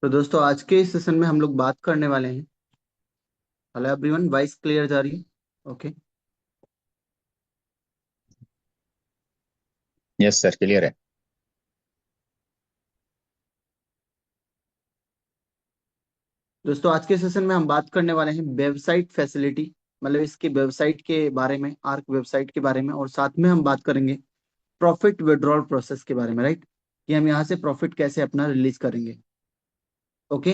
तो दोस्तों आज के इस सेशन में हम लोग बात करने वाले हैं। हेलो एवरीवन, वॉइस क्लियर जा रही है? ओके। यस सर, क्लियर है। दोस्तों आज के सेशन में हम बात करने वाले हैं वेबसाइट फैसिलिटी, मतलब इसके वेबसाइट के बारे में, आर्क वेबसाइट के बारे में, और साथ में हम बात करेंगे प्रॉफिट विड्रॉल प्रोसेस के बारे में, राइट? कि हम यहाँ से प्रॉफिट कैसे अपना रिलीज करेंगे। Okay,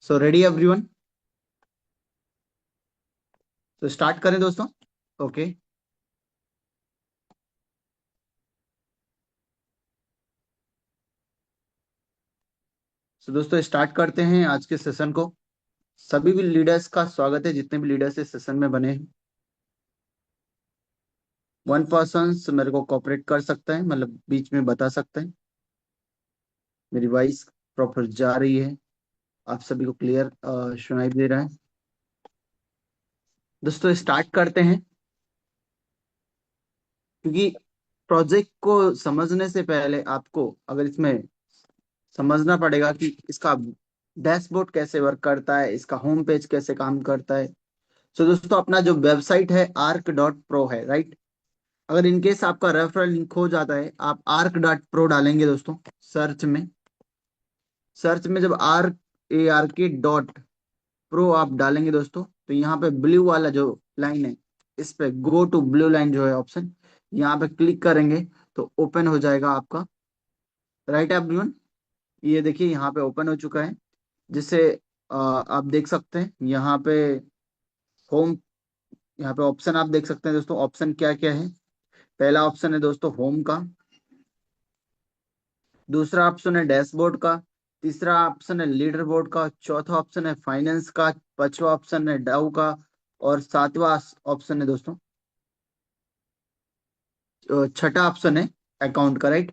so ready everyone? तो स्टार्ट करें दोस्तों। ओके, सो दोस्तों स्टार्ट करते हैं आज के सेशन को। सभी भी लीडर्स का स्वागत है, जितने भी लीडर्स इस सेशन में बने हैं। वन पर्सन मेरे को कोऑपरेट कर सकता है, मतलब बीच में बता सकता है। मेरी वॉइस प्रॉपर जा रही है? आप सभी को क्लियर सुनाई दे रहा है? दोस्तों स्टार्ट करते हैं, क्योंकि प्रोजेक्ट को समझने से पहले आपको अगर इसमें समझना पड़ेगा कि इसका डैशबोर्ड कैसे वर्क करता है, इसका होम पेज कैसे काम करता है। तो दोस्तों अपना जो वेबसाइट है arc.pro है, राइट? अगर इनकेस आपका रेफरल लिंक हो जाता है, आप arc.pro डालेंगे दोस्तों सर्च में। सर्च में जब ARK.pro आप डालेंगे दोस्तों, तो यहाँ पे ब्लू वाला जो लाइन है, इस पे गो टू ब्लू लाइन जो है ऑप्शन, यहाँ पे क्लिक करेंगे तो ओपन हो जाएगा आपका, राइट एवरीवन? ये देखिए यहाँ पे ओपन हो चुका है, जिससे आप देख सकते हैं यहाँ पे होम, यहाँ पे ऑप्शन आप देख सकते हैं दोस्तों। ऑप्शन क्या क्या है? पहला ऑप्शन है दोस्तों होम का, दूसरा ऑप्शन है डैशबोर्ड का, तीसरा ऑप्शन है लीडर बोर्ड का, चौथा ऑप्शन है फाइनेंस का, पांचवा ऑप्शन है डाउ का, और सातवां ऑप्शन है दोस्तों, छठा ऑप्शन है अकाउंट का, राइट?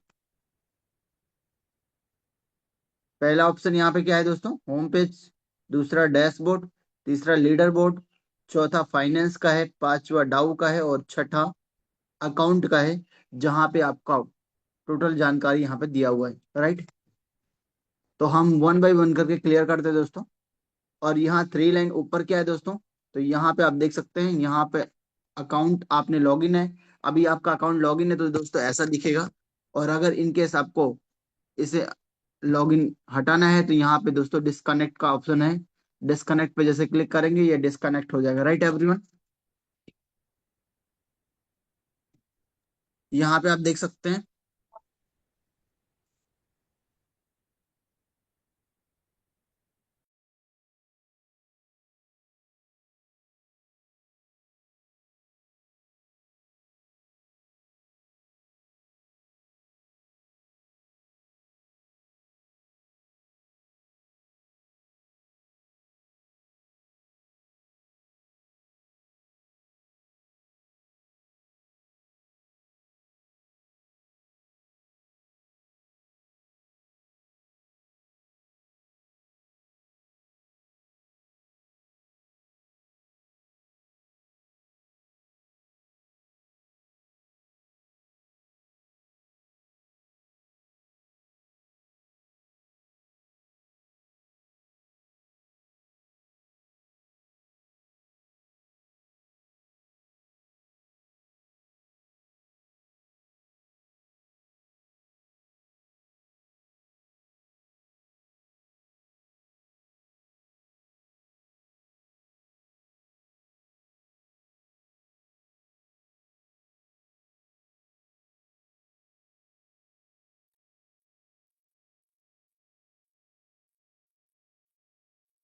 पहला ऑप्शन यहाँ पे क्या है दोस्तों? होम पेज, दूसरा डैशबोर्ड, तीसरा लीडर बोर्ड, चौथा फाइनेंस का है, पांचवा डाउ का है, और छठा अकाउंट का है, जहाँ पे आपका टोटल जानकारी यहाँ पे दिया हुआ है, राइट? तो हम वन बाय वन करके क्लियर करते हैं दोस्तों। और यहाँ थ्री लाइन ऊपर क्या है दोस्तों? तो यहाँ पे आप देख सकते हैं, यहाँ पे अकाउंट आपने लॉगिन है, अभी आपका अकाउंट लॉगिन है तो दोस्तों ऐसा दिखेगा। और अगर इनकेस आपको इसे लॉगिन हटाना है, तो यहाँ पे दोस्तों डिस्कनेक्ट का ऑप्शन है। डिस्कनेक्ट पे जैसे क्लिक करेंगे ये डिस्कनेक्ट हो जाएगा, राइट एवरीवन? यहाँ पे आप देख सकते हैं।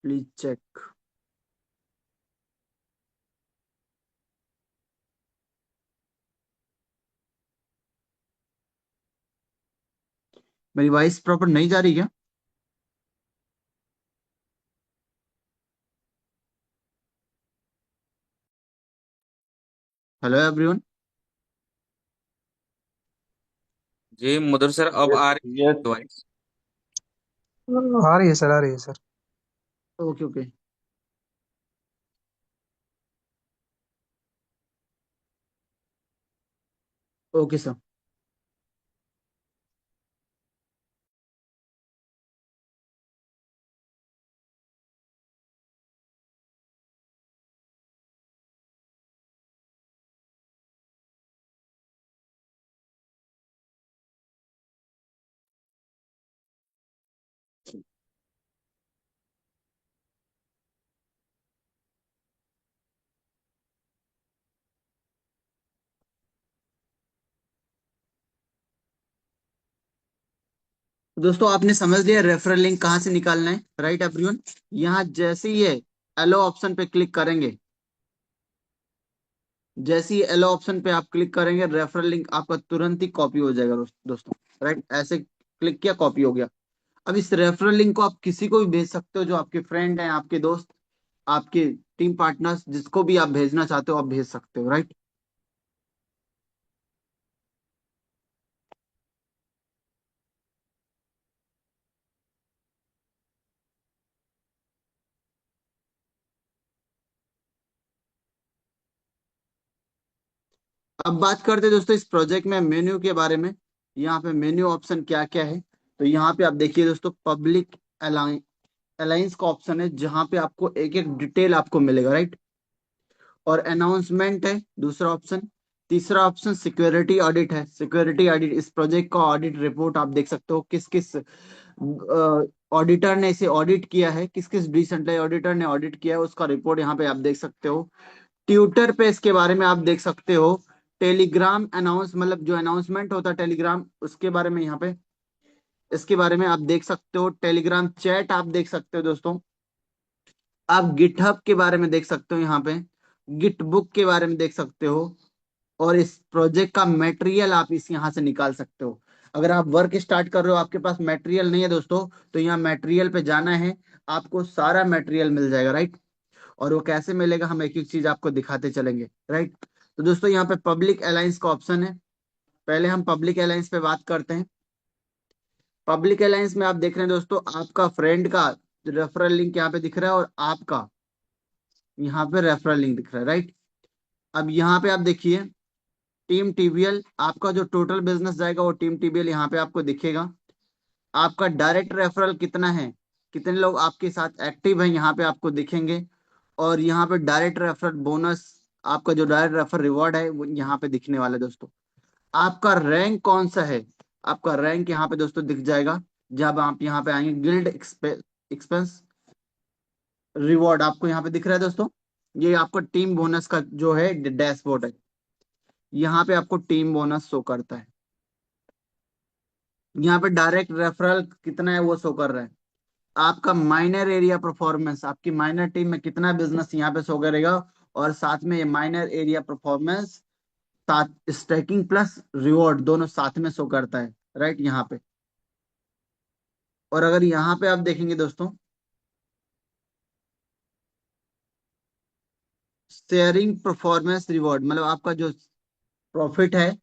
Please check. मेरी वॉइस प्रॉपर नहीं जा रही क्या? Hello everyone. जी मधुर सर, अब आ रही यस। है वॉइस। आ रही है सर, आ रही है sir. Okay okay. Okay sir. दोस्तों आपने समझ लिया रेफरल लिंक कहाँ से निकालना है, राइट एवरीवन। यहाँ जैसे ही ये एलो ऑप्शन पे क्लिक करेंगे, जैसे ही एलो ऑप्शन पे आप क्लिक करेंगे, रेफरल लिंक आपका तुरंत ही कॉपी हो जाएगा दोस्तों। राइट, ऐसे क्लिक किया, कॉपी हो गया। अब इस रेफरल लिंक को आप किसी को भी भेज सकते हो, जो आपके फ्रेंड हैं, आपके दोस्त, आपके टीम पार्टनर्स, जिसको भी आप भेजना चाहते हो आप भेज सकते हो, राइट। अब बात करते हैं दोस्तों इस प्रोजेक्ट में मेन्यू के बारे में। यहाँ पे मेन्यू ऑप्शन क्या क्या है, तो यहाँ पे आप देखिए दोस्तों, पब्लिक अलायंस का ऑप्शन है, जहाँ पे आपको एक एक डिटेल आपको मिलेगा, राइट। और अनाउंसमेंट है दूसरा ऑप्शन। तीसरा ऑप्शन सिक्योरिटी ऑडिट है। सिक्योरिटी ऑडिट, इस प्रोजेक्ट का ऑडिट रिपोर्ट आप देख सकते हो, किस किस ऑडिटर ने इसे ऑडिट किया है, किस किस डिसेंट्रलाइज ऑडिटर ने ऑडिट किया है, उसका रिपोर्ट यहाँ पे आप देख सकते हो। ट्विटर पे इसके बारे में आप देख सकते हो। टेलीग्राम अनाउंस, मतलब जो अनाउंसमेंट होता है टेलीग्राम, उसके बारे में यहाँ पे, इसके बारे में आप देख सकते हो। टेलीग्राम चैट आप देख सकते हो दोस्तों। आप गिटहब के बारे में देख सकते हो, यहाँ पे गिट बुक के बारे में देख सकते हो। और इस प्रोजेक्ट का मटेरियल आप इस यहाँ से निकाल सकते हो। अगर आप वर्क स्टार्ट कर रहे हो, आपके पास मटेरियल नहीं है दोस्तों, तो यहाँ मटेरियल पे जाना है, आपको सारा मटेरियल मिल जाएगा, राइट। और वो कैसे मिलेगा, हम एक एक चीज आपको दिखाते चलेंगे, राइट। तो दोस्तों यहाँ पे पब्लिक अलायंस का ऑप्शन है। पहले हम पब्लिक अलायंस पे बात करते हैं। पब्लिक अलायंस में आप देख रहे हैं दोस्तों, आपका फ्रेंड का रेफरल लिंक यहाँ पे दिख रहा है, और आपका यहाँ पे रेफरल लिंक दिख रहा है, राइट। अब यहाँ पे आप देखिए, टीम टीबीएल, आपका जो टोटल बिजनेस जाएगा वो टीम टीबीएल यहाँ पे आपको दिखेगा। आपका डायरेक्ट रेफरल कितना है, कितने लोग आपके साथ एक्टिव हैं, यहाँ पे आपको दिखेंगे। और यहाँ पे डायरेक्ट रेफरल बोनस, आपका जो डायरेक्ट रेफरल रिवॉर्ड है वो यहाँ पे दिखने वाला है दोस्तों। आपका रैंक कौन सा है, आपका रैंक यहाँ पे दोस्तों दिख जाएगा। जब आप यहाँ पे आएंगे, गिल्ड एक्सपेंस रिवॉर्ड आपको यहाँ पे दिख रहा है दोस्तों। ये आपका टीम बोनस का जो है डैशबोर्ड है। यहाँ पे आपको टीम बोनस शो करता है। यहाँ पे डायरेक्ट रेफरल कितना है वो शो कर रहा है। आपका माइनर एरिया परफॉर्मेंस, आपकी माइनर टीम में कितना बिजनेस यहाँ पे शो करेगा। और साथ में ये माइनर एरिया परफॉर्मेंस, साथ स्टैकिंग प्लस रिवॉर्ड दोनों साथ में शो करता है, राइट, यहाँ पे। और अगर यहाँ पे आप देखेंगे दोस्तों, शेयरिंग परफॉर्मेंस रिवॉर्ड, मतलब आपका जो प्रॉफिट है,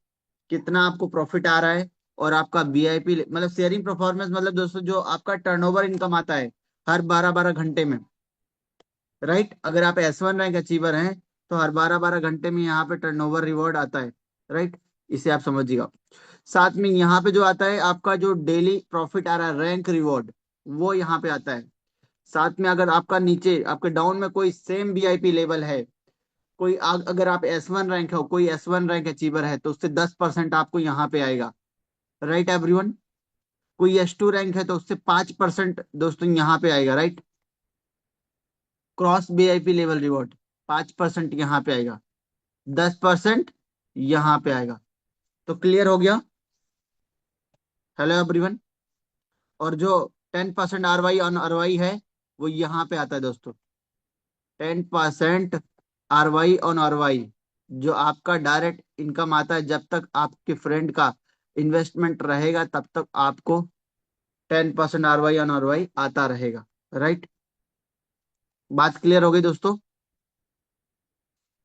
कितना आपको प्रॉफिट आ रहा है। और आपका वीआईपी, मतलब शेयरिंग परफॉर्मेंस, मतलब दोस्तों जो आपका टर्नओवर इनकम आता है हर 12-12 घंटे में, राइट। अगर आप S1 रैंक अचीवर हैं, तो हर 12-12 घंटे में यहाँ पे टर्नओवर रिवॉर्ड आता है, राइट। इसे आप समझिएगा। साथ में यहाँ पे जो आता है आपका जो डेली प्रॉफिट आ रहा है, रैंक रिवॉर्ड, वो यहाँ पे आता है। साथ में अगर आपका नीचे आपके डाउन में कोई सेम वीआईपी लेवल है, कोई अगर आप S1 रैंक हो, कोई S1 रैंक अचीवर है, तो उससे 10% आपको यहाँ पे आएगा, राइट एवरीवन। कोई S2 रैंक है तो उससे 5% दोस्तों यहाँ पे आएगा, right. Cross VIP level reward 5% यहाँ पे आएगा, 10% यहाँ पे आएगा। तो क्लियर हो गया, हेलो एवरीवन। और जो 10% ROI ऑन ROI है, वो यहाँ पे आता है दोस्तों। 10% ROI ऑन ROI, जो आपका डायरेक्ट इनकम आता है, जब तक आपके फ्रेंड का इन्वेस्टमेंट रहेगा तब तक आपको 10% ROI ऑन ROI आता रहेगा, राइट। बात क्लियर हो गई दोस्तों।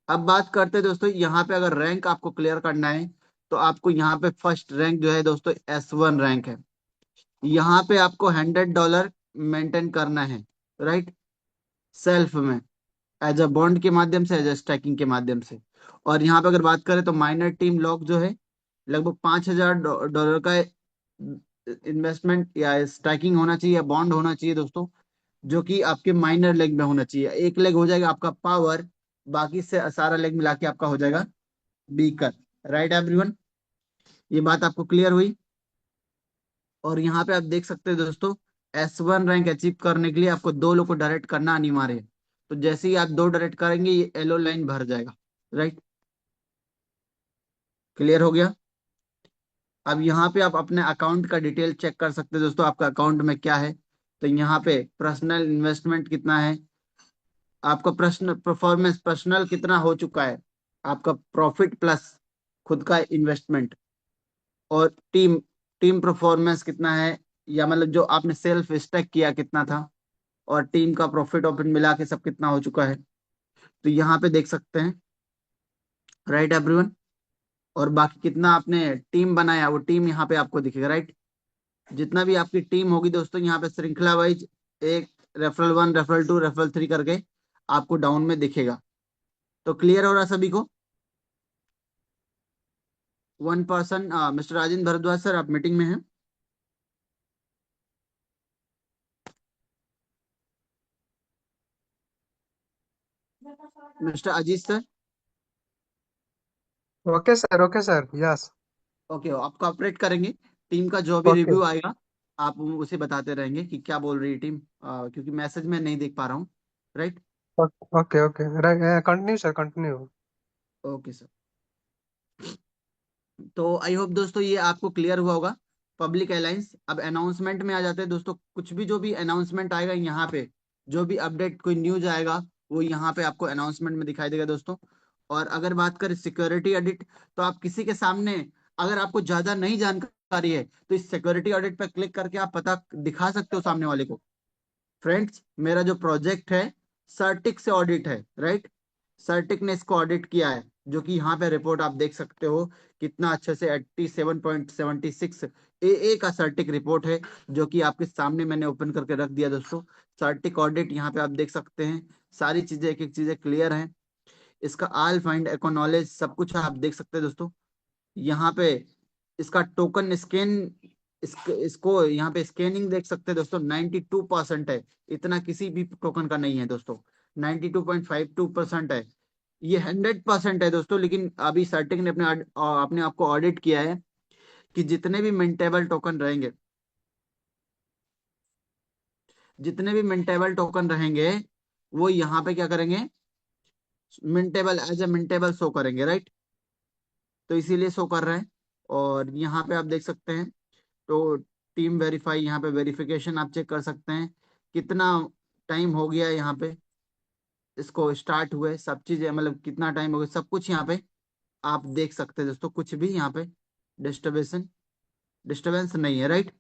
अब बात करते हैं दोस्तों, यहाँ पे अगर रैंक आपको क्लियर करना है, तो आपको यहाँ पे फर्स्ट रैंक जो है दोस्तों S1 रैंक है। यहाँ पे आपको $100 मेंटेन करना है, राइट, सेल्फ में, एज अ बॉन्ड के माध्यम से, एज अ स्टैकिंग के माध्यम से। और यहाँ पे अगर बात करें तो माइनर टीम लॉक जो है, लगभग $5,000 का इन्वेस्टमेंट या स्टैकिंग होना चाहिए, या बॉन्ड होना चाहिए दोस्तों, जो कि आपके माइनर लेग में होना चाहिए। एक लेग हो जाएगा आपका पावर, बाकी से सारा लेग मिला के आपका हो जाएगा बीकर, राइट एवरीवन। ये बात आपको क्लियर हुई। और यहाँ पे आप देख सकते हैं दोस्तों, S1 रैंक अचीव करने के लिए आपको दो लोग को डायरेक्ट करना अनिवार्य है। तो जैसे ही आप दो डायरेक्ट करेंगे, ये येलो लाइन भर जाएगा, राइट। क्लियर हो गया। अब यहाँ पे आप अपने अकाउंट का डिटेल चेक कर सकते हैं दोस्तों, आपका अकाउंट में क्या है। तो यहाँ पे पर्सनल इन्वेस्टमेंट कितना है, आपका प्रश्न परफॉर्मेंस पर्सनल कितना हो चुका है, आपका प्रॉफिट प्लस खुद का इन्वेस्टमेंट, और टीम टीम परफॉर्मेंस कितना है, या मतलब जो आपने सेल्फ स्टेक किया कितना था, और टीम का प्रॉफिट ऑफिट मिला के सब कितना हो चुका है। तो यहाँ पे देख सकते हैं, राइट एवरीवन। और बाकी कितना आपने टीम बनाया वो टीम यहाँ पे आपको दिखेगा, राइट। जितना भी आपकी टीम होगी दोस्तों, यहाँ पे श्रृंखला वाइज एक रेफरल 1 रेफरल 2 रेफरल 3 करके आपको डाउन में दिखेगा। तो क्लियर हो रहा सभी को। 1 person, mister Rajendra Bhardwaj sir, आप मीटिंग में हैं। Mister Ajit sir. Okay sir, yes. Okay, आप कॉपरेट करेंगे। टीम का जो भी ओके रिव्यू आएगा आप उसे बताते रहेंगे कि क्या बोल रही है टीम, क्योंकि मैसेज में नहीं देख पा रहा हूँ, right. Okay okay, continue sir, continue. Okay sir. तो आई होप दोस्तों ये आपको क्लियर हुआ होगा। पब्लिक अलायंस, अब अनाउंसमेंट में आ जाते हैं दोस्तों। कुछ भी जो भी अनाउंसमेंट आएगा यहाँ पे, जो भी अपडेट कोई न्यूज आएगा वो यहाँ पे आपको अनाउंसमेंट में दिखाई देगा दोस्तों। और अगर बात करें सिक्योरिटी ऑडिट, तो आप किसी के सामने, अगर आपको ज्यादा नहीं जानकारी है तो इस सिक्योरिटी ऑडिट पर क्लिक करके आप पता दिखा सकते हो सामने वाले को। फ्रेंड्स, मेरा जो प्रोजेक्ट है सर्टिक से ऑडिट है, राइट। सर्टिक ने इसको ऑडिट किया है, जो कि यहाँ पे रिपोर्ट आप देख सकते हो कितना अच्छे से 87.76 ए का सर्टिक रिपोर्ट है, जो कि आपके सामने मैंने ओपन करके रख दिया दोस्तों। सर्टिक ऑडिट यहाँ पे आप देख सकते हैं, सारी चीजें एक एक चीजें क्लियर हैं। इसका आल फाइंड एक्नॉलेज सब कुछ आप देख सकते हैं दोस्तों। यहाँ पे इसका टोकन स्कैन, इसको यहाँ पे स्कैनिंग देख सकते हैं दोस्तों, 92% है। इतना किसी भी टोकन का नहीं है दोस्तों, 92.52% है। ये 100% है दोस्तों, लेकिन अभी सर्टिक ने अपने आप को ऑडिट किया है कि जितने भी मिंटेबल टोकन रहेंगे, जितने भी मिंटेबल टोकन रहेंगे वो यहाँ पे क्या करेंगे, मिंटेबल एज ए मिंटेबल शो करेंगे, राइट। तो इसीलिए शो कर रहे हैं। और यहाँ पे आप देख सकते हैं, तो टीम वेरीफाई, यहाँ पे वेरिफिकेशन आप चेक कर सकते हैं कितना टाइम हो गया है यहाँ पे इसको स्टार्ट हुए, सब चीजें मतलब कितना टाइम हो गया, सब कुछ यहाँ पे आप देख सकते हैं दोस्तों। कुछ भी यहाँ पे डिस्टर्बेशन डिस्टर्बेंस नहीं है, राइट।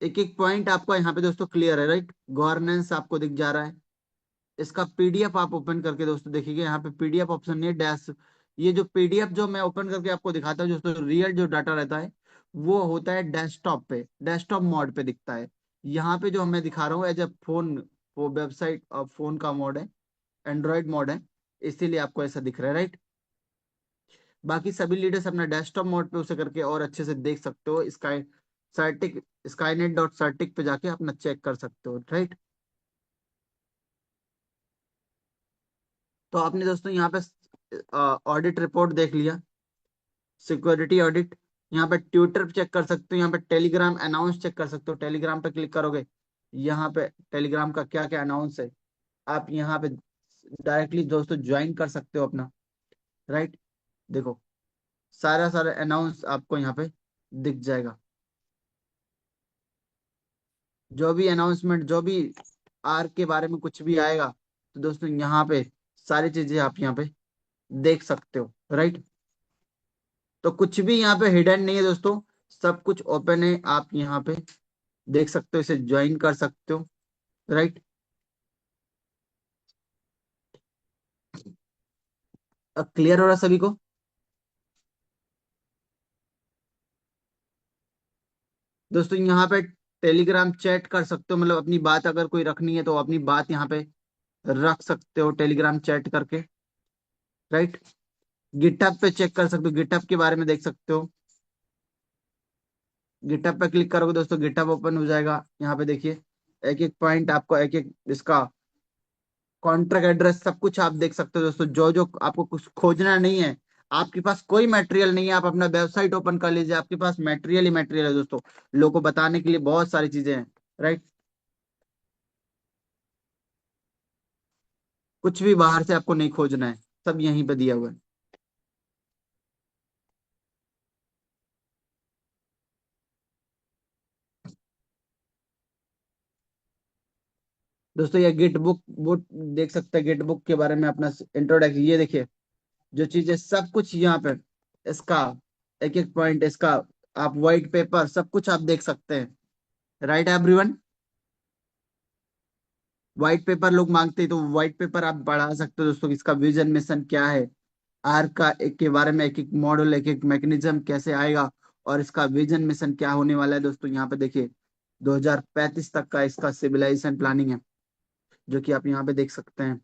एक एक पॉइंट आपका यहाँ पे दोस्तों क्लियर है, राइट। गवर्नेंस आपको दिख जा रहा है। इसका पीडीएफ आप ओपन करके दोस्तों देखिए, यहाँ पे पीडीएफ ऑप्शन नहीं है, डैश। ये जो पीडीएफ जो मैं ओपन करके आपको दिखाता हूँ दोस्तों, रियल जो डाटा रहता है वो होता है डेस्कटॉप पे, डेस्कटॉप मोड पे दिखता है। यहाँ पे जो मैं दिखा रहा हूँ एज ए फोन, वो वेबसाइट और फोन का मोड है, एंड्रॉयड मोड है, इसीलिए आपको ऐसा दिख रहा है, राइट। बाकी सभी लीडर्स अपना डेस्कटॉप मोड पे उसे करके और अच्छे से देख सकते हो। स्काई सर्टिक skynet.certic पे जाके अपना चेक कर सकते हो, राइट। तो आपने दोस्तों यहाँ पे ऑडिट रिपोर्ट देख लिया, सिक्योरिटी ऑडिट। यहाँ पे ट्विटर चेक कर सकते हो, यहाँ पे टेलीग्राम अनाउंस चेक कर सकते हो। टेलीग्राम पे क्लिक करोगे, यहाँ पे टेलीग्राम का क्या क्या अनाउंस है आप यहाँ पे डायरेक्टली दोस्तों ज्वाइन कर सकते हो अपना, राइट। देखो, सारा सारा अनाउंस आपको यहाँ पे दिख जाएगा। जो भी अनाउंसमेंट, जो भी आर के बारे में कुछ भी आएगा तो दोस्तों यहाँ पे सारी चीजें आप यहाँ पे देख सकते हो, राइट। तो कुछ भी यहाँ पे हिडन नहीं है दोस्तों, सब कुछ ओपन है, आप यहाँ पे देख सकते हो, इसे ज्वाइन कर सकते हो, राइट। अब क्लियर हो रहा सभी को। दोस्तों यहाँ पे टेलीग्राम चैट कर सकते हो, मतलब अपनी बात अगर कोई रखनी है तो अपनी बात यहाँ पे रख सकते हो टेलीग्राम चैट करके, राइट। गिटहब पे चेक कर सकते हो, गिटहब के बारे में देख सकते हो। गिटहब पे क्लिक करोगे दोस्तों, गिटहब ओपन हो जाएगा। यहाँ पे देखिए, एक एक पॉइंट आपको, एक एक इसका कॉन्ट्रैक्ट एड्रेस सब कुछ आप देख सकते हो दोस्तों। जो जो आपको कुछ खोजना नहीं है, आपके पास कोई मटेरियल नहीं है, आप अपना वेबसाइट ओपन कर लीजिए, आपके पास मटेरियल ही मटेरियल है दोस्तों। लोगों को बताने के लिए बहुत सारी चीजें हैं, राइट। कुछ भी बाहर से आपको नहीं खोजना है, सब यहीं पे दिया हुआ है। दोस्तों ये गिट बुक बुक देख सकते हैं, गिट बुक के बारे में अपना इंट्रोडक्शन। ये देखिए जो चीजें सब कुछ यहाँ पे इसका एक एक पॉइंट इसका, आप व्हाइट पेपर सब कुछ आप देख सकते हैं। राइट एवरीवन, व्हाइट पेपर लोग मांगते हैं तो व्हाइट पेपर आप बढ़ा सकते हो दोस्तों। इसका विजन मिशन क्या है, आर का एक के बारे में, एक एक मॉडल, एक एक मैकेनिज्म कैसे आएगा, और इसका विजन मिशन क्या होने वाला है दोस्तों। यहाँ पे देखिए 2035 तक का इसका सिविलाइजेशन प्लानिंग है, जो कि आप यहाँ पे देख सकते हैं।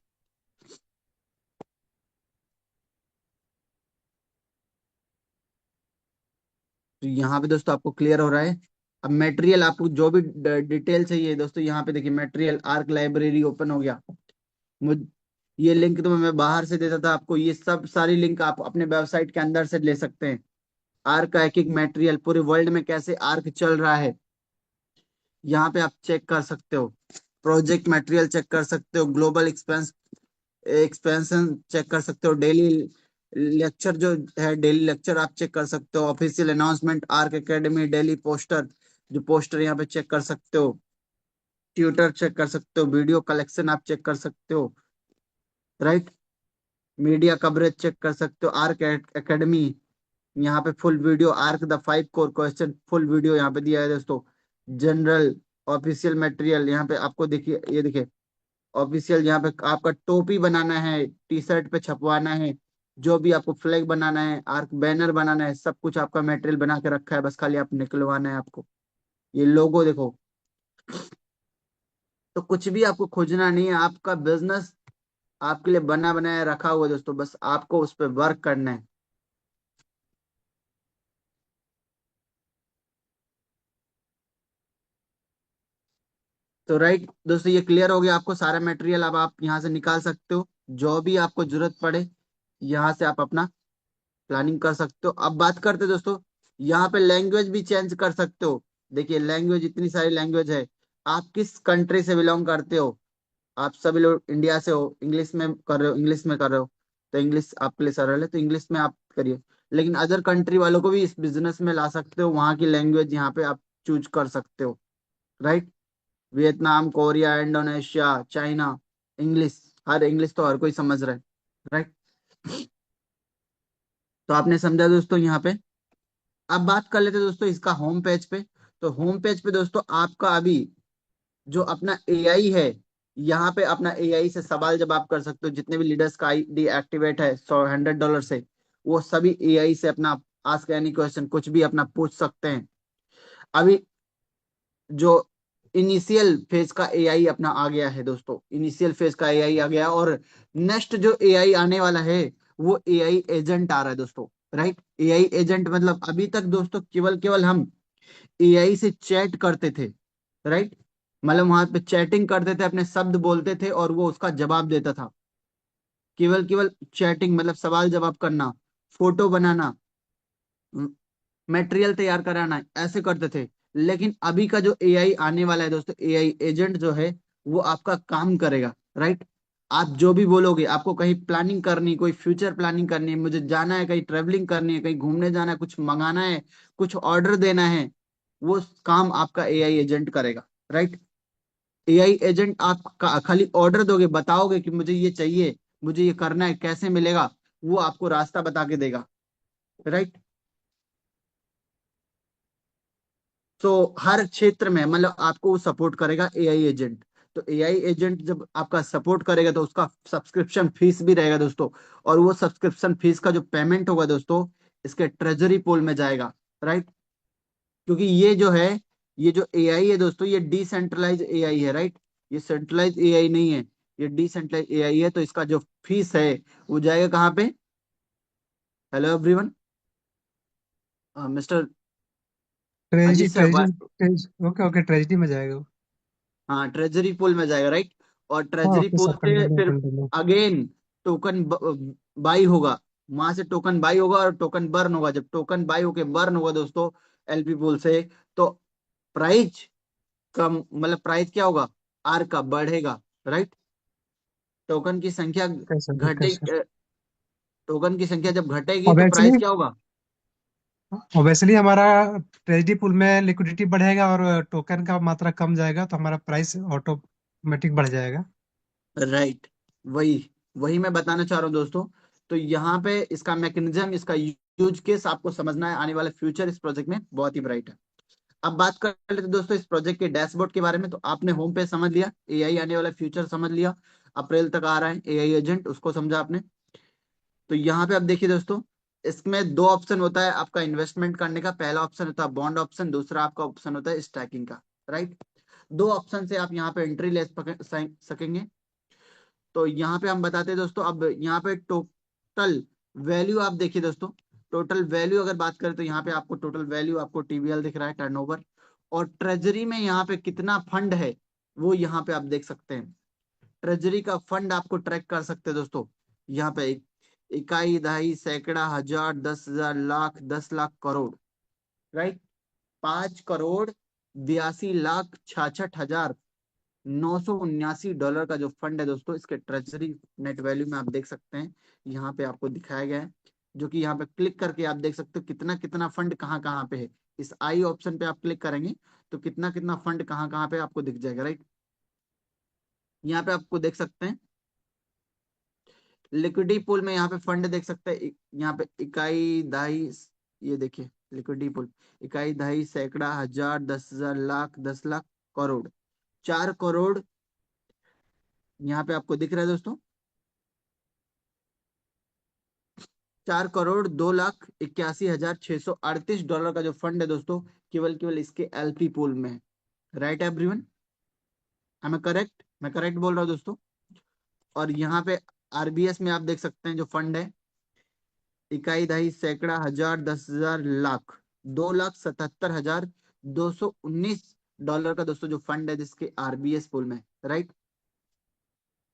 तो यहाँ पे दोस्तों आपको क्लियर हो रहा है। अब मटेरियल आपको जो भी डिटेल चाहिए दोस्तों, यहाँ पे देखिए मटेरियल आर्क लाइब्रेरी ओपन हो गया। मुझ ये लिंक तो मैं बाहर से देता था आपको, ये सब सारी लिंक आप अपने वेबसाइट के अंदर से ले सकते हैं। आर्क का एक एक मटेरियल पूरे वर्ल्ड में कैसे आर्क चल रहा है, यहाँ पे आप चेक कर सकते हो। प्रोजेक्ट मटेरियल चेक कर सकते हो, ग्लोबल एक्सपेंशन चेक कर सकते हो, डेली लेक्चर जो है डेली लेक्चर आप चेक कर सकते हो, official announcement arc academy daily poster, जो पोस्टर यहाँ पे चेक कर सकते हो, ट्विटर चेक कर सकते हो, वीडियो कलेक्शन आप चेक कर सकते हो। राइट, मीडिया कवरेज चेक कर सकते हो, आर्क एकेडमी यहाँ पे full video, arc the 5 core question full video यहाँ पे दिया है दोस्तों। जनरल ऑफिशियल मटेरियल यहाँ पे आपको देखिए, ये देखिए ऑफिशियल, यहाँ पे आपका टोपी बनाना है, टी शर्ट पे छपवाना है, जो भी आपको फ्लैग बनाना है, आर्क बैनर बनाना है, सब कुछ आपका मटेरियल बना के रखा है, बस खाली आप निकलवाना है आपको। ये लोगो देखो, तो कुछ भी आपको खोजना नहीं है, आपका बिजनेस आपके लिए बना बनाया रखा हुआ है दोस्तों, बस आपको उस पर वर्क करना है। तो राइट दोस्तों, ये क्लियर हो गया आपको सारा मटेरियल। अब आप यहाँ से निकाल सकते हो जो भी आपको जरूरत पड़े, यहाँ से आप अपना प्लानिंग कर सकते हो। अब बात करते हैं दोस्तों, यहाँ पे लैंग्वेज भी चेंज कर सकते हो। देखिए लैंग्वेज, इतनी सारी लैंग्वेज है। आप किस कंट्री से बिलोंग करते हो, आप सभी लोग इंडिया से हो, इंग्लिश में कर रहे हो, इंग्लिश में कर रहे हो, तो इंग्लिश आपके लिए सरल है, तो इंग्लिश में आप करिए। लेकिन अदर कंट्री वालों को भी इस बिजनेस में ला सकते हो, वहां की लैंग्वेज यहाँ पे आप चूज कर सकते हो। Right, Vietnam, Korea, Indonesia, China, English, हर इंग्लिश तो हर कोई समझ रहा है। राइट, तो आपने समझा दोस्तों यहाँ पे। अब बात कर लेते हैं दोस्तों इसका होम पेज पे। तो होम पेज पे दोस्तों आपका अभी जो अपना एआई है, यहाँ पे अपना एआई से सवाल जवाब कर सकते हो। जितने भी लीडर्स का आईडी एक्टिवेट है $100 से, वो सभी एआई से अपना आस्क एनी क्वेश्चन कुछ भी अपना पूछ सकते हैं। अभी जो इनिशियल फेज का एआई अपना आ गया है दोस्तों, इनिशियल फेज का एआई आ गया, और नेक्स्ट जो एआई आने वाला है वो एआई एजेंट आ रहा है दोस्तों। राइट, एआई एजेंट मतलब अभी तक दोस्तों केवल केवल हम एआई से चैट करते थे। राइट, मतलब वहां पे चैटिंग करते थे, अपने शब्द बोलते थे और वो उसका जवाब देता था। केवल केवल चैटिंग मतलब सवाल जवाब करना, फोटो बनाना, मटेरियल तैयार कराना, ऐसे करते थे। लेकिन अभी का जो एआई आने वाला है दोस्तों, एआई एजेंट जो है वो आपका काम करेगा। राइट, आप जो भी बोलोगे, आपको कहीं प्लानिंग करनी, कोई फ्यूचर प्लानिंग करनी है, मुझे जाना है कहीं, ट्रेवलिंग करनी है, कहीं घूमने जाना है, कुछ मंगाना है, कुछ ऑर्डर देना है, वो काम आपका एआई एजेंट करेगा। राइट, एआई एजेंट आप खाली ऑर्डर दोगे, बताओगे कि मुझे ये चाहिए, मुझे ये करना है, कैसे मिलेगा, वो आपको रास्ता बता के देगा। राइट, तो हर क्षेत्र में मतलब आपको वो सपोर्ट करेगा एआई एजेंट। तो एआई एजेंट जब आपका सपोर्ट करेगा तो उसका सब्सक्रिप्शन फीस भी रहेगा दोस्तों, और वो सब्सक्रिप्शन फीस का जो पेमेंट होगा दोस्तों, इसके ट्रेजरी पूल में जाएगा। राइट, क्योंकि ये जो है, ये जो एआई है दोस्तों, ये डिसेंट्रलाइज एआई है। राइट, ये सेंट्रलाइज एआई नहीं है, ये डिसेंट्रलाइज एआई है। तो इसका जो फीस है वो जाएगा कहाँ पे, hello everyone, mister treasury Ajit sir. Treasury okay okay, treasury में जाएगा वो। हाँ, ट्रेजरी पूल में जाएगा। राइट, और हाँ ट्रेजरी ओके पूल सर, से कंटिन्यू फिर कंटिन्यू। अगेन टोकन बाई होगा, वहां से टोकन बाई होगा और टोकन बर्न होगा। जब टोकन बाई होके बर्न होगा दोस्तों एलपी पूल से, तो प्राइस का मतलब प्राइस क्या होगा, आर का बढ़ेगा। राइट, टोकन की संख्या ओके सर, ओके घटे, सर। टोकन की संख्या जब घटेगी तो ऑब्वियसली प्राइस क्या होगा। ऑब्वियसली हमारा ट्रेजरी पूल में लिक्विडिटी बढ़ेगा और टोकन का मात्रा कम जाएगा, तो हमारा प्राइस ऑटो ऑटोमेटिक बढ़ जाएगा। राइट, वही वही मैं बताना चाह रहा हूँ दोस्तों। तो यहाँ पे इसका मैकेनिज्म, इसका यूज केस आपको समझना है, आने वाला फ्यूचर इस प्रोजेक्ट में बहुत ही ब्राइट है। अब बात कर लेते हैं दोस्तों इस प्रोजेक्ट के डैशबोर्ड के बारे में। तो आपने होम पेज समझ लिया, एआई आने वाला फ्यूचर समझ लिया, अप्रैल तक आ रहा है एआई एजेंट, उसको समझा आपने। तो यहाँ पे आप देखिए दोस्तों, इसमें दो ऑप्शन होता है आपका इन्वेस्टमेंट करने का। पहला ऑप्शन होता है बॉन्ड ऑप्शन, दूसरा आपका ऑप्शन होता है स्टैकिंग का। राइट, दो ऑप्शन से आप यहाँ पे एंट्री ले सकेंगे। तो यहाँ पे हम बताते हैं दोस्तों, अब यहाँ पे टोटल वैल्यू आप देखिए दोस्तों। टोटल वैल्यू अगर बात करें तो यहाँ पे आपको टोटल वैल्यू, आपको टीवीएल दिख रहा है, टर्नओवर। और ट्रेजरी में यहाँ पे कितना फंड है वो यहाँ पे आप देख सकते हैं। ट्रेजरी का फंड आपको ट्रैक कर सकते हैं दोस्तों। यहाँ पे इकाई, दहाई, सैकड़ा, हजार, 10,000, लाख, 10 लाख, करोड़। राइट, 5,82,66,979 का जो फंड है दोस्तों, इसके ट्रेजरी नेट वैल्यू में आप देख सकते हैं। यहाँ पे आपको दिखाया गया है, जो कि यहाँ पे क्लिक करके आप देख सकते हो कितना कितना फंड कहाँ कहाँ पे है। इस आई ऑप्शन पे आप क्लिक करेंगे तो कितना कितना फंड कहाँ कहाँ पे आपको दिख जाएगा। राइट, यहाँ पे आपको देख सकते हैं लिक्विडिटी पूल में, यहाँ पे फंड देख सकते हैं। यहाँ पे इकाई, दहाई, ये देखिए लिक्विडिटी पूल, इकाई, दहाई, सैकड़ा, हजार, 10,000, लाख, 10 लाख, करोड़। 4 करोड़ यहाँ पे आपको दिख रहा है दोस्तों। 4,02,81,638 डॉलर का जो फंड है दोस्तों, केवल केवल इसके एलपी पूल में है। राइट एवरीवन, मैं करेक्ट, मैं करेक्ट बोल रहा हूँ दोस्तों। और यहाँ पे आरबीएस में आप देख सकते हैं जो फंड है, इकाई, दहाई, सैकड़ा, हजार, 10,000, लाख, 2,77,219 डॉलर का दोस्तों जो फंड है जिसके आरबीएस पूल में। राइट,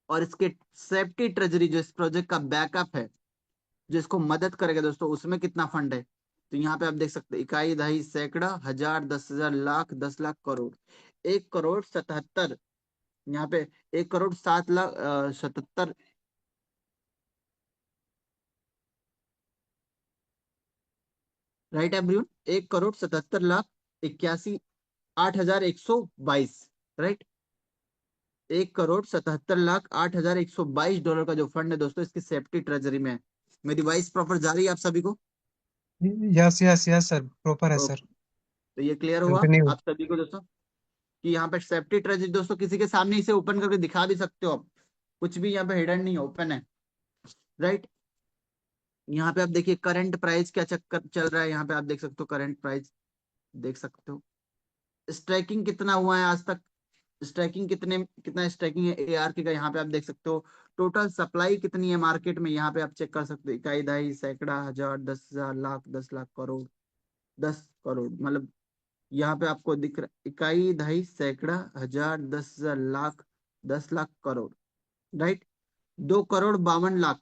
और इसके सेफ्टी ट्रेजरी जो इस प्रोजेक्ट का बैकअप है, जो इसको मदद करेगा दोस्तों, उसमें कितना फंड है। तो यहाँ पे आप देख सकते हैं इकाई, दहाई, सैकड़ा, हजार, 10,000, लाख, 10 लाख, करोड़। 1,77,, यहाँ पे 1,07,77,, राइट एवरीवन, 1,77,81,08,122। राइट, 1,77,08,122 डॉलर का जो फंड है दोस्तों, इसकी सेफ्टी ट्रेजरी में है। मेरी वॉइस प्रॉपर जा रही है आप सभी को? Yes yes yes sir, proper है सर। ओके, तो ये क्लियर हुआ कंटिन्यू। आप सभी को दोस्तों कि यहाँ पे सेफ्टी ट्रेजरी दोस्तों किसी के सामने इसे ओपन करके दिखा भी सकते हो आप, कुछ भी यहाँ पे हिडन नहीं है, ओपन है। राइट, यहाँ पे आप देखिए करंट प्राइस क्या चक्कर चल रहा है, यहाँ पे आप देख सकते हो करंट प्राइस, देख सकते हो स्ट्राइकिंग कितना हुआ है आज तक। स्ट्राइकिंग कितना स्ट्राइकिंग है एआरके का, यहाँ पे आप देख सकते हो। टोटल सप्लाई कितनी है मार्केट में, यहाँ पे आप चेक कर सकते हो। इकाई, दहाई, सैकड़ा, हजार, 10,000, लाख, 10 लाख, करोड़। 10 करोड़ मतलब यहाँ पे आपको दिख रहा, इकाई, दहाई, सैकड़ा, हजार, 10,000, लाख, 10 लाख, करोड़। राइट, 2,52,00,000,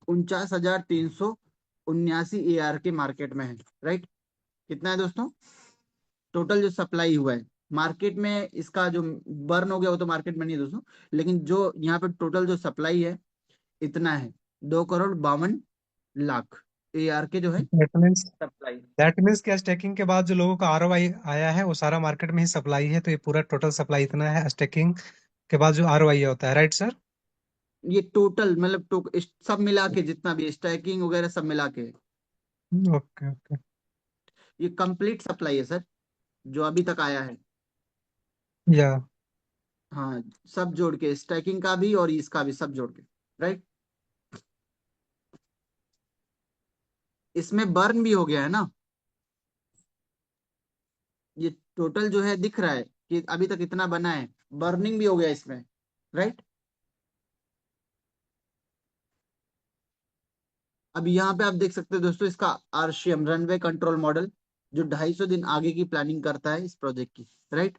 49,379 एआर के मार्केट में है। राइट, कितना है दोस्तों टोटल जो सप्लाई हुआ है मार्केट में, इसका जो बर्न हो गया वो तो मार्केट में नहीं है दोस्तों, लेकिन जो यहाँ पे टोटल जो सप्लाई है इतना है, 2,52,00,000 एआर के जो है that means supply. That means क्या, स्टेकिंग के बाद जो लोगों का आरओआई आया है वो सारा मार्केट में ही सप्लाई है, तो ये पूरा टोटल सप्लाई इतना है स्टेकिंग के बाद जो आरओआई होता है, राइट सर? ये टोटल मतलब सब मिला के जितना भी स्टैकिंग वगैरह सब मिला के, ओके ओके। ये कंप्लीट सप्लाई है सर, जो अभी तक आया है। या हाँ, सब जोड़ के, स्टैकिंग का भी और इसका भी सब जोड़ के। राइट, इसमें बर्न भी हो गया है ना, ये टोटल जो है दिख रहा है कि अभी तक इतना बना है, बर्निंग भी हो गया इसमें। राइट, अब यहाँ पे आप देख सकते हो दोस्तों इसका आरसीएम, रनवे कंट्रोल मॉडल, जो 250 दिन आगे की प्लानिंग करता है इस प्रोजेक्ट की। राइट,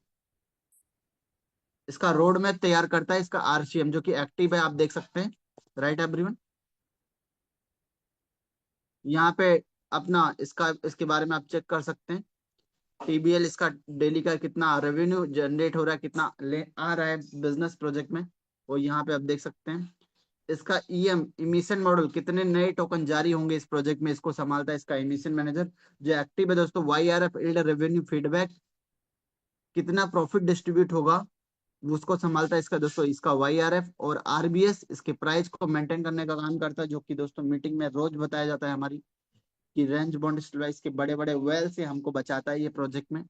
इसका रोड मैप तैयार करता है इसका आरसीएम, जो कि एक्टिव है, आप देख सकते हैं। राइट एवरीवन, यहाँ पे अपना इसका इसके बारे में आप चेक कर सकते हैं। टीबीएल इसका डेली का कितना रेवेन्यू जनरेट हो रहा है, कितना ले आ रहा है बिजनेस प्रोजेक्ट में, वो यहाँ पे आप देख सकते हैं। इसका ईएम, इमिशन मॉडल, कितने नए टोकन जारी होंगे इस प्रोजेक्ट में, इसको संभालता है इसका इमिशन मैनेजर जो एक्टिव है दोस्तों। वाईआरएफ, इल्ड रेवेन्यू फीडबैक, कितना प्रॉफिट डिस्ट्रीब्यूट होगा उसको संभालता है इसका दोस्तों इसका YRF, और RBS इसके प्राइस को मेंटेन करने का काम करता है, जो कि दोस्तों मीटिंग में रोज बताया जाता है हमारी, कि रेंज बॉन्ड स्टैबलाइज के बड़े बड़े वेल से हमको बचाता है ये प्रोजेक्ट में।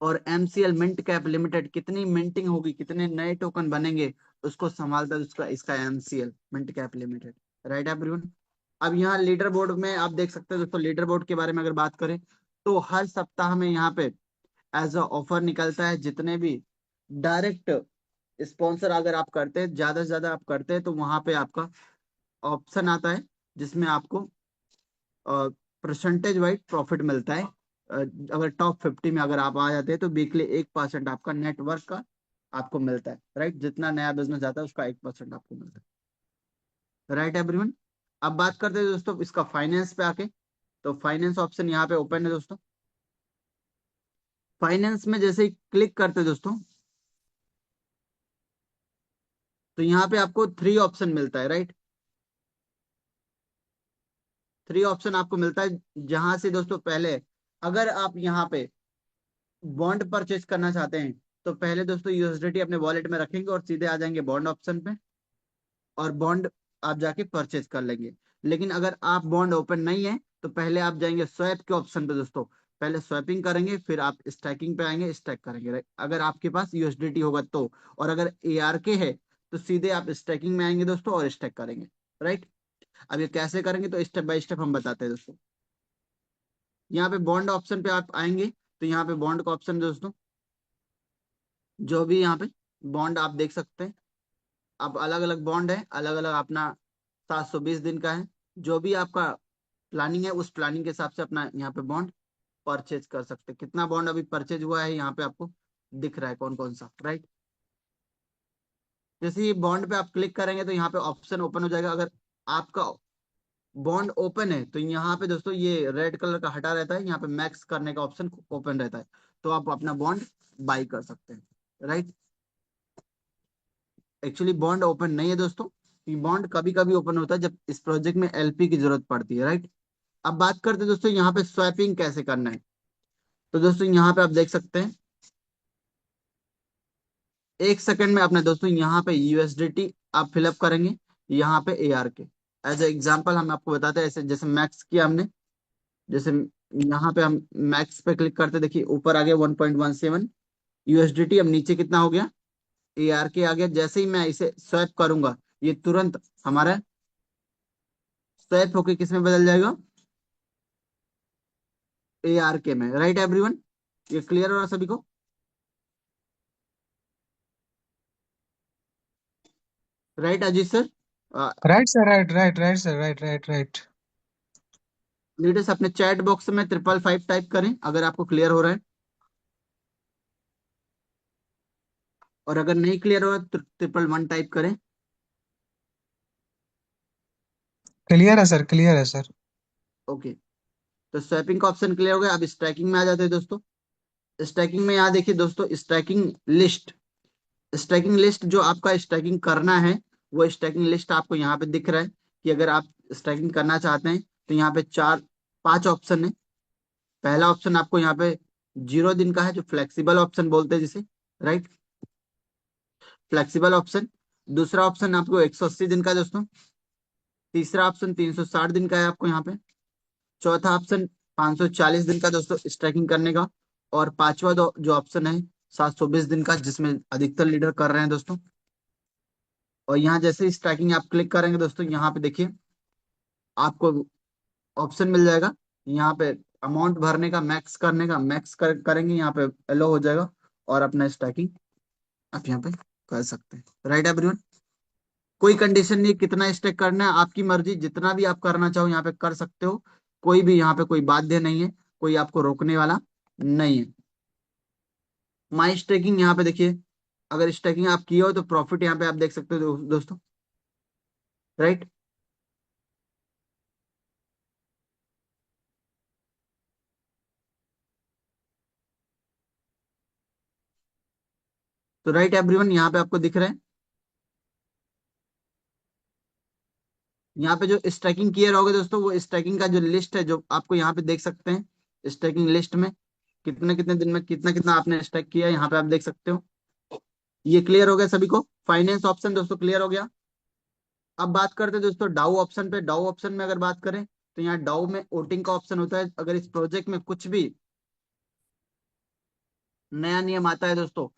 और MCL मिंट कैप लिमिटेड कितनी मिंटिंग होगी, कितने नए टोकन बनेंगे, उसको संभालता है उसका इसका MCL mint cap limited. Right everyone. अब यहाँ लीडर बोर्ड में आप देख सकते हैं दोस्तों, लीडर बोर्ड के बारे में अगर बात करें तो हर सप्ताह में यहाँ पे एज अ ऑफर निकलता है। जितने भी डायरेक्ट स्पॉन्सर अगर आप करते हैं, ज्यादा से ज्यादा आप करते हैं, तो वहां पे आपका ऑप्शन आता है जिसमें आपको परसेंटेज वाइज प्रॉफिट मिलता है। अगर टॉप 50 में अगर आप आ जाते हैं तो वीकली 1% आपका नेटवर्क का आपको मिलता है। राइट, जितना नया बिजनेस जाता है उसका 1% आपको मिलता है। Right everyone. अब बात करते हैं दोस्तों इसका फाइनेंस पे आके। तो फाइनेंस ऑप्शन यहाँ पे ओपन है दोस्तों। फाइनेंस में जैसे ही क्लिक करते हैं दोस्तों, तो यहाँ पे आपको 3 ऑप्शन मिलता है। राइट, 3 ऑप्शन आपको मिलता है, जहां से दोस्तों पहले अगर आप यहाँ पे बॉन्ड परचेज करना चाहते हैं तो पहले दोस्तों USDT अपने वॉलेट में रखेंगे और सीधे आ जाएंगे बॉन्ड ऑप्शन पे, और बॉन्ड आप जाके परचेज कर लेंगे। लेकिन अगर आप बॉन्ड ओपन नहीं है तो पहले आप जाएंगे स्वैप के ऑप्शन पे दोस्तों, पहले स्वैपिंग करेंगे, फिर आप स्टैकिंग पे आएंगे, स्टैक करेंगे। राइट, अगर आपके पास USDT होगा तो, और अगर ARK है तो सीधे आप स्टैकिंग में आएंगे दोस्तों और स्टैक करेंगे। राइट, अब ये कैसे करेंगे तो स्टेप बाय स्टेप हम बताते हैं दोस्तों। यहाँ पे बॉन्ड ऑप्शन पे आप आएंगे तो यहाँ पे बॉन्ड का ऑप्शन दोस्तों, जो भी यहाँ पे बॉन्ड आप देख सकते हैं, अब अलग अलग बॉन्ड है, अलग अलग अपना 720 दिन का है। जो भी आपका प्लानिंग है उस प्लानिंग के हिसाब से अपना यहाँ पे बॉन्ड परचेज कर सकते हैं। कितना बॉन्ड अभी परचेज हुआ है यहाँ पे आपको दिख रहा है कौन कौन सा। राइट, जैसे ही बॉन्ड पे आप क्लिक करेंगे तो यहाँ पे ऑप्शन ओपन हो जाएगा। अगर आपका बॉन्ड ओपन है तो यहाँ पे दोस्तों ये रेड कलर का हटा रहता है, यहाँ पे मैक्स करने का ऑप्शन ओपन रहता है, तो आप अपना बॉन्ड बाई कर सकते हैं। राइट, एक्चुअली बॉन्ड ओपन नहीं है दोस्तों, ये बॉन्ड कभी कभी ओपन होता है जब इस प्रोजेक्ट में LP की जरूरत पड़ती है। राइट, अब बात करते हैं दोस्तों यहाँ पे स्वैपिंग कैसे करना है। तो दोस्तों यहाँ पे आप देख सकते हैं, 1 सेकंड में अपने दोस्तों यहाँ पे USDT आप फिलअप करेंगे, यहाँ पे ARK एज ए एग्जाम्पल हम आपको बताते हैं। ऐसे जैसे मैक्स किया हमने, जैसे यहाँ पे हम मैक्स पे क्लिक करते, देखिए ऊपर आ गया 1.17 USDT। अब नीचे कितना हो गया, ARK आ गया। जैसे ही मैं इसे स्वैप करूंगा ये तुरंत हमारा स्वैप होके किस में बदल जाएगा, ARK में। राइट एवरीवन, ये क्लियर हो रहा सभी को। Right Ajit sir. Right sir, right right right sir, right right right. Leaders अपने चैट बॉक्स में 555 टाइप करें अगर आपको क्लियर हो रहा है, और अगर नहीं क्लियर हो रहा है तो 111 टाइप करें। क्लियर है सर, क्लियर है सर। ओके, तो स्वैपिंग का ऑप्शन क्लियर हो गया। अब स्ट्राइकिंग में आ जाते हैं दोस्तों। स्ट्राइकिंग में यहाँ देखिए दोस्तों, स्ट्राइकिंग लिस्ट। स्ट्राइकिंग लिस्ट जो आपका स्ट्राइकिंग करना है वो स्ट्राइकिंग लिस्ट आपको यहाँ पे दिख रहा है, कि अगर आप स्ट्राइकिंग करना चाहते हैं तो यहाँ पे 5 ऑप्शन है। पहला ऑप्शन आपको यहाँ पे 0 दिन का है, जो फ्लेक्सिबल ऑप्शन बोलते हैं जिसे। Right, flexible option. दूसरा ऑप्शन आपको 180 दिन का है दोस्तों। तीसरा ऑप्शन 360 दिन का है आपको यहाँ पे। चौथा ऑप्शन 540 दिन का दोस्तों स्ट्राइकिंग करने का। और पांचवा जो ऑप्शन है 720 दिन का, जिसमें अधिकतर लीडर कर रहे हैं दोस्तों। और यहाँ जैसे ही स्ट्राइकिंग आप क्लिक करेंगे दोस्तों, यहाँ पे देखिए आपको ऑप्शन मिल जाएगा, यहाँ पे अमाउंट भरने का, मैक्स करने का, करेंगे यहाँ पे एलो हो जाएगा, और अपना स्ट्राइकिंग आप यहाँ पे कर सकते हैं। राइट एवरीवन, कोई कंडीशन नहीं, कितना स्टेक करना है आपकी मर्जी, जितना भी आप करना चाहो यहाँ पे कर सकते हो। कोई भी यहाँ पे कोई बाध्य नहीं है, कोई आपको रोकने वाला नहीं है। माई स्टेकिंग यहाँ पे देखिए, अगर स्टेकिंग आप किए हो तो प्रॉफिट यहाँ पे आप देख सकते हो दोस्तों। राइट, तो राइट एवरीवन यहाँ पे आपको दिख रहा है, यहाँ पे जो स्ट्राइकिंग किए रहोगे दोस्तों, वो स्ट्राइकिंग का जो लिस्ट है जो आपको यहाँ पे देख सकते हैं स्ट्राइकिंग लिस्ट में। कितने कितने दिन में कितना कितना आपने स्टैक किया, यहाँ पे आप देख सकते हो। ये क्लियर हो गया सभी को? फाइनेंस ऑप्शन दोस्तों क्लियर हो गया। अब बात करते हैं दोस्तों डाउ ऑप्शन पे। डाउ ऑप्शन में अगर बात करें तो यहाँ डाउ में वोटिंग का ऑप्शन होता है। अगर इस प्रोजेक्ट में कुछ भी नया नियम आता है दोस्तों,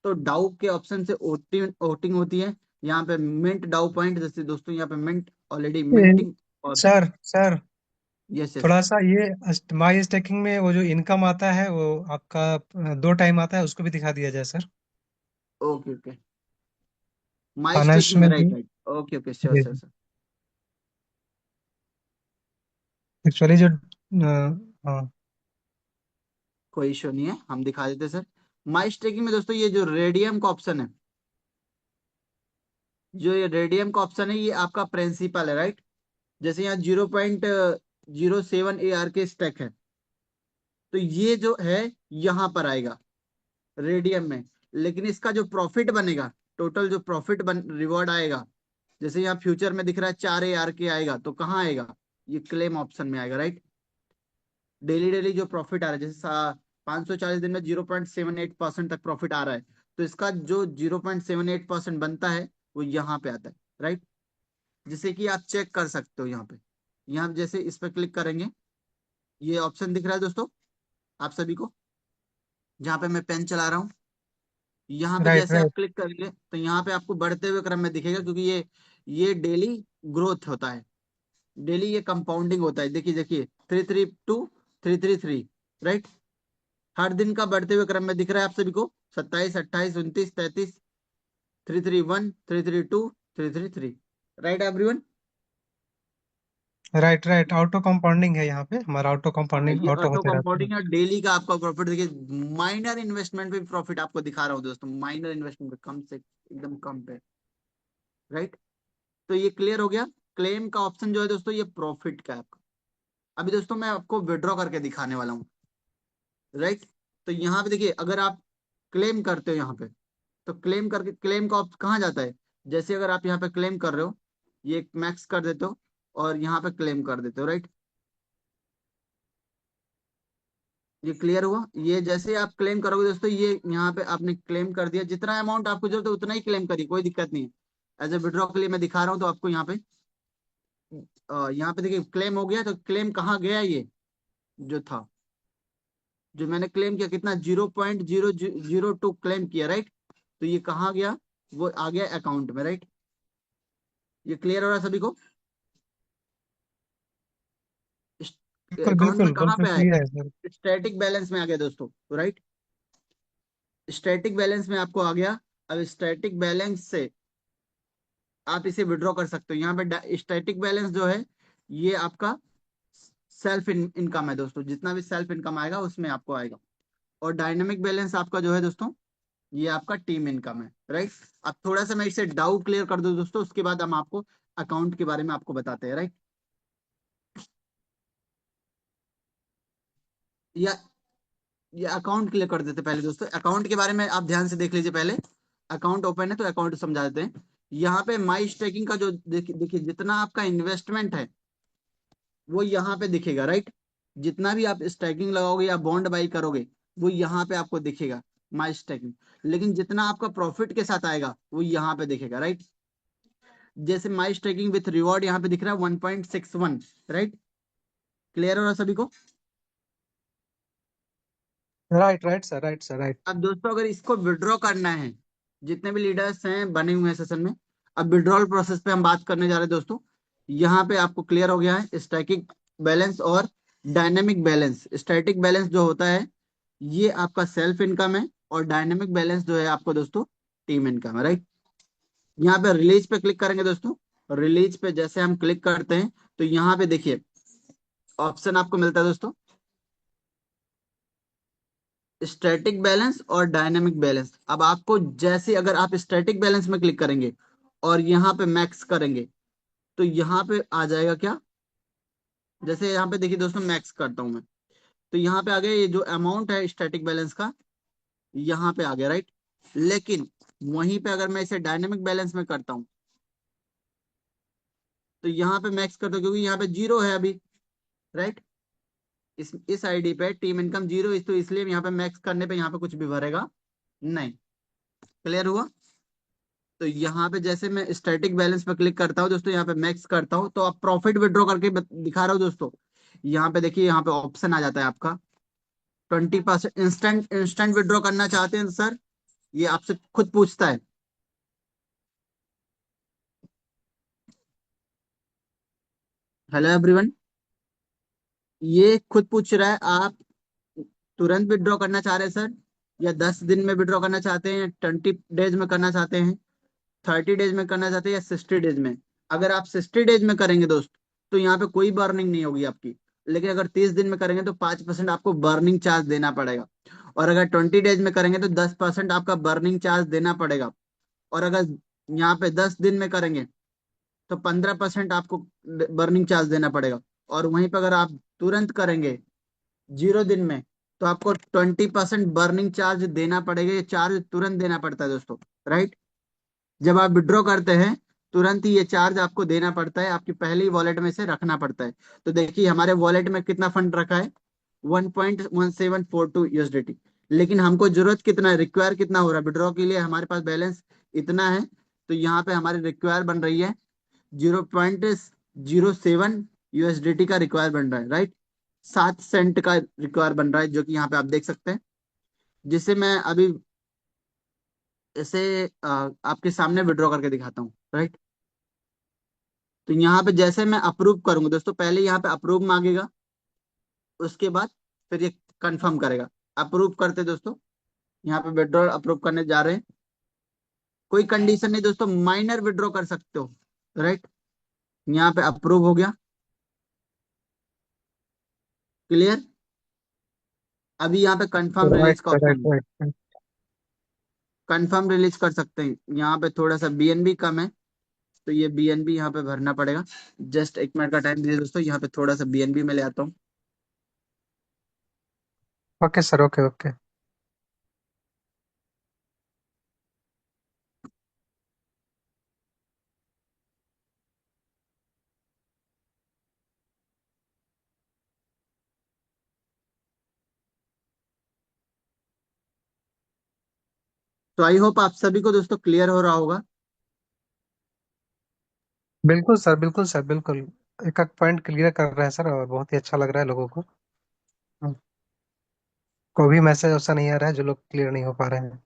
तो डाउ के ऑप्शन से वोटिंग वोटिंग होती है। यहाँ पे मिंट डाउ पॉइंट, जैसे दोस्तों यहाँ पे मिंट ऑलरेडी ए, मिंटिंग। और सर सर यस यस। थोड़ा सा ये माई स्टेकिंग में वो जो इनकम आता है वो आपका 2 टाइम आता है, उसको भी दिखा दिया जाए sir. Okay okay, my finance staking में, में भी। Right right, okay okay, sure जी श्योर जी। सर। एक्चुअली जो हाँ। कोई इशू नहीं है, हम दिखा देते सर। माई स्टेकिंग में दोस्तों ये जो रेडियम का ऑप्शन है, जो ये रेडियम का ऑप्शन है, ये आपका प्रिंसिपल है, राइट। जैसे यहाँ 0.07 AR के स्टेक है, तो ये जो है यहाँ पर आएगा रेडियम में। लेकिन इसका जो प्रॉफिट बनेगा, टोटल जो प्रॉफिट रिवॉर्ड आएगा, जैसे यहाँ फ्यूचर में दिख रहा है 4 AR के आएगा, तो कहाँ आएगा? ये क्लेम ऑप्शन में आएगा, राइट। डेली डेली जो प्रॉफिट आ रहा है, जैसे 540 दिन में 0.78% तक प्रॉफिट आ रहा है, तो इसका जो 0.78% बनता है वो यहाँ पे आता है, राइट। जिसे कि आप चेक कर सकते हो यहाँ पे। यहाँ जैसे इस पे क्लिक करेंगे, ये ऑप्शन दिख रहा है दोस्तों आप सभी को, जहाँ पे मैं पेन चला रहा हूँ। यहाँ पे राइट जैसे आप राइट। क्लिक करेंगे तो यहाँ पे आपको बढ़ते हुए क्रम में दिखेगा, क्योंकि ये डेली ग्रोथ होता है, डेली ये कंपाउंडिंग होता है। देखिए देखिए, 332, 333, राइट। हर दिन का बढ़ते हुए क्रम में दिख रहा है आप सभी को, 27, 28, 29, 33, 331, 332, 333, right everyone. Right right, auto compounding है यहाँ पे, हमारा ऑटो हाँ, कंपाउंडिंग ये ऑटो ऑटो होते रहता है। कंपाउंडिंग है। डेली का आपका प्रॉफिट देखिए, माइनर इन्वेस्टमेंट पे प्रॉफिट आपको दिखा रहा हूँ दोस्तों, माइनर इन्वेस्टमेंट पे कम से एकदम कम पे, राइट। तो ये क्लियर हो गया। क्लेम का ऑप्शन जो है दोस्तों, ये प्रॉफिट का है आपका। अभी दोस्तों मैं आपको विड्रॉ करके दिखाने वाला हूँ, राइट। तो यहाँ पे देखिए, अगर आप क्लेम करते हो यहाँ पे, तो क्लेम करके क्लेम का ऑप्शन कहाँ जाता है? जैसे अगर आप यहाँ पे क्लेम कर रहे हो, ये मैक्स कर देते हो और यहाँ पे क्लेम कर देते हो, राइट। ये क्लियर हुआ? ये जैसे आप क्लेम करोगे दोस्तों, ये यहाँ पे आपने क्लेम कर दिया, जितना अमाउंट आपको जरूरत है उतना ही क्लेम करिए, कोई दिक्कत नहीं है। एज ए विड्रॉ के लिए मैं दिखा रहा हूँ, तो आपको यहाँ पे देखिए क्लेम हो गया। तो क्लेम कहाँ गया? ये जो था, जो मैंने क्लेम किया, कितना 0.002 क्लेम किया, राइट। तो ये कहाँ गया? वो आ गया अकाउंट में, राइट। ये क्लियर हो रहा है सभी को? बिल्कुल अकाउंट में बिल्कुल कहाँ बिल्कुल पे आया? क्लियर है सर। स्टैटिक बैलेंस में आ गया दोस्तों, राइट। स्टैटिक बैलेंस में आपको आ गया। अब स्टैटिक बैलेंस से आप इसे विड्रॉ कर सकते हो। यहाँ पे स्टैटिक बैलेंस जो है, ये आपका सेल्फ इनकम है दोस्तों। जितना भी सेल्फ इनकम आएगा उसमें आपको आएगा। और डायनेमिक बैलेंस आपका जो है दोस्तों, ये आपका टीम इनकम है, राइट। अब थोड़ा सा मैं इसे डाउट क्लियर कर दूं दोस्तों, उसके बाद हम आपको अकाउंट के बारे में आपको बताते हैं, राइट। या ये अकाउंट क्लियर कर देते हैं पहले दोस्तों। अकाउंट के बारे में आप ध्यान से देख लीजिए पहले। अकाउंट ओपन है तो अकाउंट समझा देते हैं। यहाँ पे माई स्टेकिंग का जो देखिए जितना आपका इन्वेस्टमेंट है वो यहाँ पे दिखेगा, राइट। जितना भी आप स्टैकिंग लगाओगे या बॉन्ड बाई करोगे, वो यहाँ पे आपको दिखेगा, माई स्टैकिंग। लेकिन जितना आपका प्रॉफिट के साथ आएगा वो यहाँ पे दिखेगा, राइट। जैसे माई स्टैकिंग विथ रिवॉर्ड यहाँ पे दिख रहा है 1.61, राइट। क्लियर हो रहा है सभी को? Right right sir, right sir, right. अब दोस्तों अगर इसको विड्रॉ करना है, जितने भी लीडर्स हैं बने हुए हैं सेशन में, अब विड्रॉल प्रोसेस पे हम बात करने जा रहे हैं दोस्तों। यहाँ पे आपको क्लियर हो गया है स्टैटिक बैलेंस और डायनेमिक बैलेंस। स्टैटिक बैलेंस जो होता है, ये आपका सेल्फ इनकम है, और डायनेमिक बैलेंस जो है आपको दोस्तों टीम इनकम है, राइट। यहाँ पे रिलीज पे क्लिक करेंगे दोस्तों। रिलीज पे जैसे हम क्लिक करते हैं, तो यहाँ पे देखिए ऑप्शन आपको मिलता है दोस्तों, स्टैटिक बैलेंस और डायनेमिक बैलेंस। अब आपको जैसे अगर आप स्टैटिक बैलेंस में क्लिक करेंगे और यहाँ पे मैक्स करेंगे, तो यहाँ पे आ जाएगा क्या? जैसे यहाँ पे देखिए दोस्तों, मैक्स करता हूं मैं, तो यहाँ पे आ गया ये जो अमाउंट है स्टैटिक बैलेंस का, यहाँ पे आ गया, राइट। लेकिन वहीं पे अगर मैं इसे डायनेमिक बैलेंस में करता हूँ, तो यहाँ पे मैक्स करता हूँ, क्योंकि यहाँ पे जीरो है अभी, राइट। इस आईडी पे टीम इनकम जीरो, इस तो इसलिए यहाँ पे मैक्स करने पे यहाँ पे कुछ भी भरेगा नहीं। क्लियर हुआ? तो यहाँ पे जैसे मैं स्टैटिक बैलेंस पे क्लिक करता हूँ दोस्तों, यहाँ पे मैक्स करता हूँ, तो अब प्रॉफिट विड्रॉ करके दिखा रहा हूँ दोस्तों। यहाँ पे देखिए, यहाँ पे ऑप्शन आ जाता है आपका 20% इंस्टेंट। इंस्टेंट विड्रॉ करना चाहते हैं सर, ये आपसे खुद पूछता है। हेलो एवरीवन, ये खुद पूछ रहा है आप तुरंत विड्रॉ करना चाह रहे हैं सर, या 10 दिन में विड्रॉ करना चाहते हैं, 20 डेज में करना चाहते हैं, 30 डेज में करना चाहते हैं, या 60 डेज में। अगर आप 60 डेज में करेंगे दोस्त, तो यहाँ पे कोई बर्निंग नहीं होगी आपकी। लेकिन अगर 30 दिन में करेंगे तो 5% आपको बर्निंग चार्ज देना पड़ेगा। और अगर 20 डेज में करेंगे तो 10% आपका बर्निंग चार्ज देना पड़ेगा। और अगर यहाँ पे 10 दिन में करेंगे तो 15% आपको बर्निंग चार्ज देना पड़ेगा। और वहीं पर अगर आप तुरंत करेंगे 0 दिन में, तो आपको 20% बर्निंग चार्ज देना पड़ेगा। ये चार्ज तुरंत देना पड़ता है दोस्तों, राइट। जब आप विड्रॉ करते हैं, तुरंत ही ये चार्ज आपको देना पड़ता है, आपकी पहली वॉलेट में से रखना पड़ता है। तो देखिए हमारे वॉलेट में कितना फंड रखा है, 1.1742 USDT। लेकिन हमको जरूरत कितना है, रिक्वायर कितना हो रहा है विड्रॉ के लिए, हमारे पास बैलेंस इतना है। तो यहाँ पे हमारी रिक्वायर बन रही है 0.07 USDT का रिक्वायर बन रहा है, राइट। 7 सेंट का रिक्वायर बन रहा है, जो कि यहाँ पे आप देख सकते हैं। जिसे मैं अभी इसे आपके सामने विड्रॉ करके दिखाता हूँ, राइट। तो यहाँ पे जैसे मैं अप्रूव करूंगा दोस्तों, पहले यहाँ पे अप्रूव मांगेगा, उसके बाद फिर ये कंफर्म करेगा। अप्रूव करते दोस्तों, यहाँ पे विड्रॉ अप्रूव करने जा रहे हैं। कोई कंडीशन नहीं दोस्तों, माइनर विड्रॉ कर सकते हो, राइट। यहाँ पे अप्रूव हो गया। क्लियर? अभी यहाँ पे कंफर्म राइट रिलीज का right option, right. Confirm release कर सकते हैं। यहाँ पे थोड़ा सा बीएनबी कम है, तो ये बीएनबी यहाँ पे भरना पड़ेगा। जस्ट 1 मिनट का टाइम दीजिए दोस्तों, यहाँ पे थोड़ा सा बीएनबी में ले आता हूँ। Okay sir, okay okay. तो आई होप आप सभी को दोस्तों क्लियर हो रहा होगा। बिल्कुल सर, बिल्कुल सर, बिल्कुल। एक एक पॉइंट क्लियर कर रहे हैं सर, और बहुत ही अच्छा लग रहा है लोगों को। हम्म, कोई भी मैसेज ऐसा नहीं आ रहा है जो लोग क्लियर नहीं हो पा रहे हैं।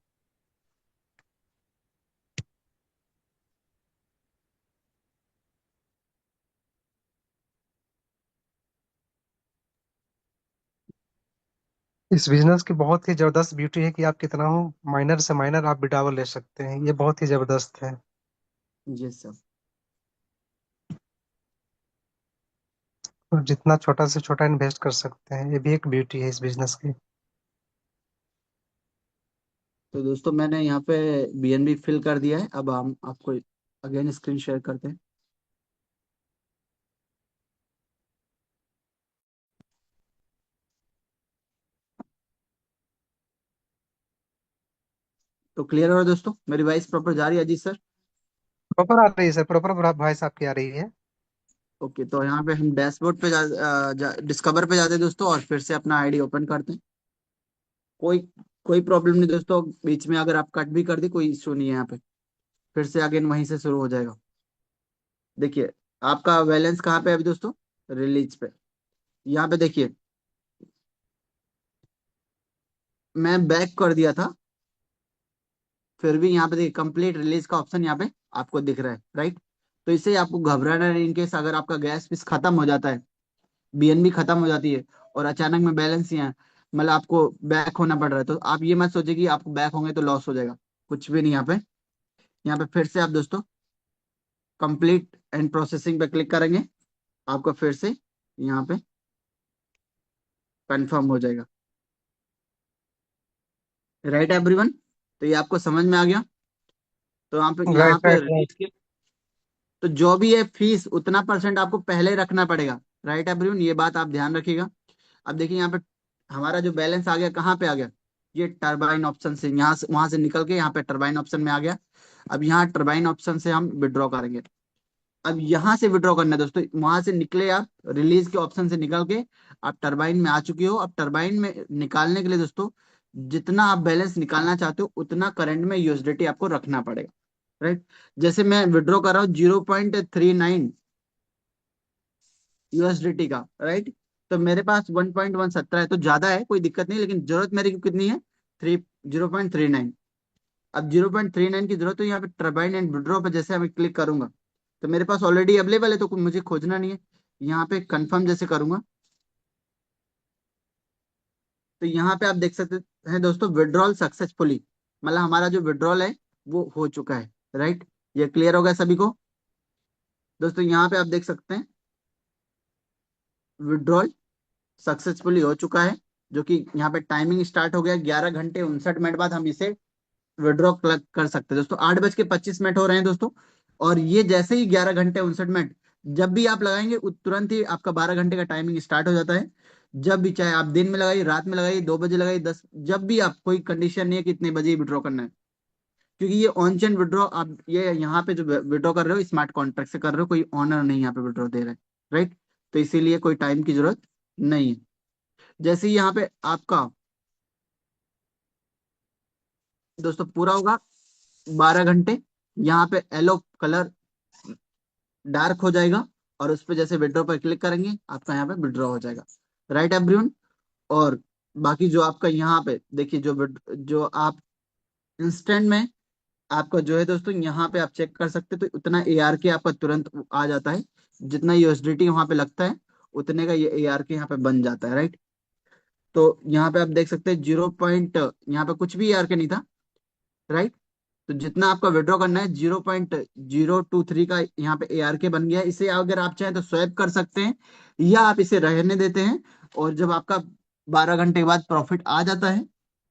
इस बिजनेस की बहुत ही जबरदस्त ब्यूटी है कि आप कितना हो माइनर से माइनर आप विड्रॉवल ले सकते हैं, ये बहुत ही जबरदस्त है। जी सर। और जितना छोटा से छोटा इन्वेस्ट कर सकते हैं, ये भी एक ब्यूटी है इस बिजनेस की। तो दोस्तों मैंने यहाँ पे बीएनबी फिल कर दिया है। अब हम आपको अगेन स्क्रीन शेयर करते हैं। तो क्लियर हो रहा है दोस्तों, मेरी वॉइस प्रॉपर जा रही है? जी सर। प्रॉपर आ रही है सर, प्रॉपर वॉइस आपकी आ रही है। ओके, तो यहाँ पे हम डैशबोर्ड पे डिस्कवर पे जाते हैं दोस्तों, और फिर से अपना आईडी ओपन करते हैं। कोई कोई प्रॉब्लम नहीं दोस्तों, बीच में अगर आप कट भी कर दी कोई इशू नहीं है। यहाँ पे फिर से अगेन वहीं से शुरू हो जाएगा। देखिए आपका बैलेंस कहाँ पे है अभी दोस्तों, रिलीज पे। यहाँ पे देखिए, मैं बैक कर दिया था, फिर भी यहाँ पे देखिए कंप्लीट रिलीज का ऑप्शन यहाँ पे आपको दिख रहा है, राइट। तो इससे आपको घबराना नहीं, इनकेस अगर आपका गैस पीस खत्म हो जाता है, बीएनबी खत्म हो जाती है, और अचानक में बैलेंस यहाँ मतलब आपको बैक होना पड़ रहा है, तो आप ये मत सोचिए कि आपको बैक होंगे तो लॉस हो जाएगा। कुछ भी नहीं यहाँ पे। यहाँ पे फिर से आप दोस्तों कंप्लीट एंड प्रोसेसिंग पे क्लिक करेंगे, आपको फिर से यहाँ पे कंफर्म हो जाएगा, राइट एवरीवन। तो ये आपको समझ में आ गया। तो यहाँ राइट पे राइट राइट। रिलीज के, तो जो भी है फीस उतना परसेंट आपको पहले रखना पड़ेगा, राइट एवरीवन। ये बात आप ध्यान रखिएगा। अब देखिए यहाँ पे हमारा जो बैलेंस आ गया, कहाँ पे आ गया, ये टरबाइन ऑप्शन से, यहाँ से वहां से निकल के यहाँ पे टरबाइन ऑप्शन में आ गया। अब यहाँ टरबाइन ऑप्शन से हम विड्रॉ करेंगे। अब यहां से विड्रॉ करना है दोस्तों, वहां से निकले आप, रिलीज के ऑप्शन से निकल के आप टरबाइन में आ चुके हो। अब टरबाइन में निकालने के लिए दोस्तों, जितना आप बैलेंस निकालना चाहते हो उतना करंट में यूएसडीटी आपको रखना पड़ेगा, राइट। जैसे मैं विड्रॉ कर रहा हूँ 0.39 यूएसडीटी का, राइट। तो मेरे पास 1.117 है, तो ज्यादा है, कोई दिक्कत नहीं, लेकिन जरूरत मेरी की कितनी है, 0.39। अब 0.39 की जरूरत है, यहाँ पे टर्बाइन एंड विड्रॉ पे जैसे मैं क्लिक करूंगा तो मेरे पास ऑलरेडी अवेलेबल है, तो मुझे खोजना नहीं है। यहाँ पे कंफर्म जैसे करूंगा तो यहाँ पे आप देख सकते हैं दोस्तों, विड्रॉल सक्सेसफुली, मतलब हमारा जो विड्रॉल है वो हो चुका है, राइट। ये क्लियर हो गया सभी को दोस्तों? यहाँ पे आप देख सकते हैं विड्रॉल सक्सेसफुली हो चुका है, जो कि यहाँ पे टाइमिंग स्टार्ट हो गया, 11 घंटे 59 मिनट बाद हम इसे विड्रॉ कर सकते हैं दोस्तों। 8:25 हो रहे हैं दोस्तों, और ये जैसे ही 11 घंटे 59 मिनट जब भी आप लगाएंगे तुरंत ही आपका 12 घंटे का टाइमिंग स्टार्ट हो जाता है। जब भी चाहे आप दिन में लगाइए, रात में लगाइए, 2 बजे लगाइए, 10, जब भी आप, कोई कंडीशन नहीं है कि इतने बजे ही विड्रॉ करना है, क्योंकि ये ऑन चेन विड्रॉ आप ये यहाँ पे जो विड्रॉ कर रहे हो स्मार्ट कॉन्ट्रैक्ट से कर रहे हो, कोई ऑनर नहीं यहाँ पे विड्रॉ दे रहा है, राइट। तो इसीलिए कोई टाइम की जरूरत नहीं है। जैसे ही यहाँ पे आपका दोस्तों पूरा होगा 12 घंटे, यहाँ पे येलो कलर डार्क हो जाएगा, और उस पर जैसे विड्रॉ पर क्लिक करेंगे आपका यहाँ पे विड्रॉ हो जाएगा, राइट एवरीवन। और बाकी जो आपका यहाँ पे देखिए, जो आप इंस्टेंट में आपका जो है दोस्तों, यहाँ पे आप चेक कर सकते हैं, तो उतना ARK आपका तुरंत आ जाता है, जितना यूएसडीटी वहां पे लगता है उतने का ये ARK यहाँ पे बन जाता है, राइट। तो यहाँ पे आप देख सकते हैं 0 पॉइंट, यहाँ पे कुछ भी ARK नहीं था, राइट। तो जितना आपका विड्रॉ करना है 0.023 का यहाँ पे ARK बन गया है। इसे अगर आप चाहें तो स्वैप कर सकते हैं, या आप इसे रहने देते हैं, और जब आपका 12 घंटे के बाद प्रॉफिट आ जाता है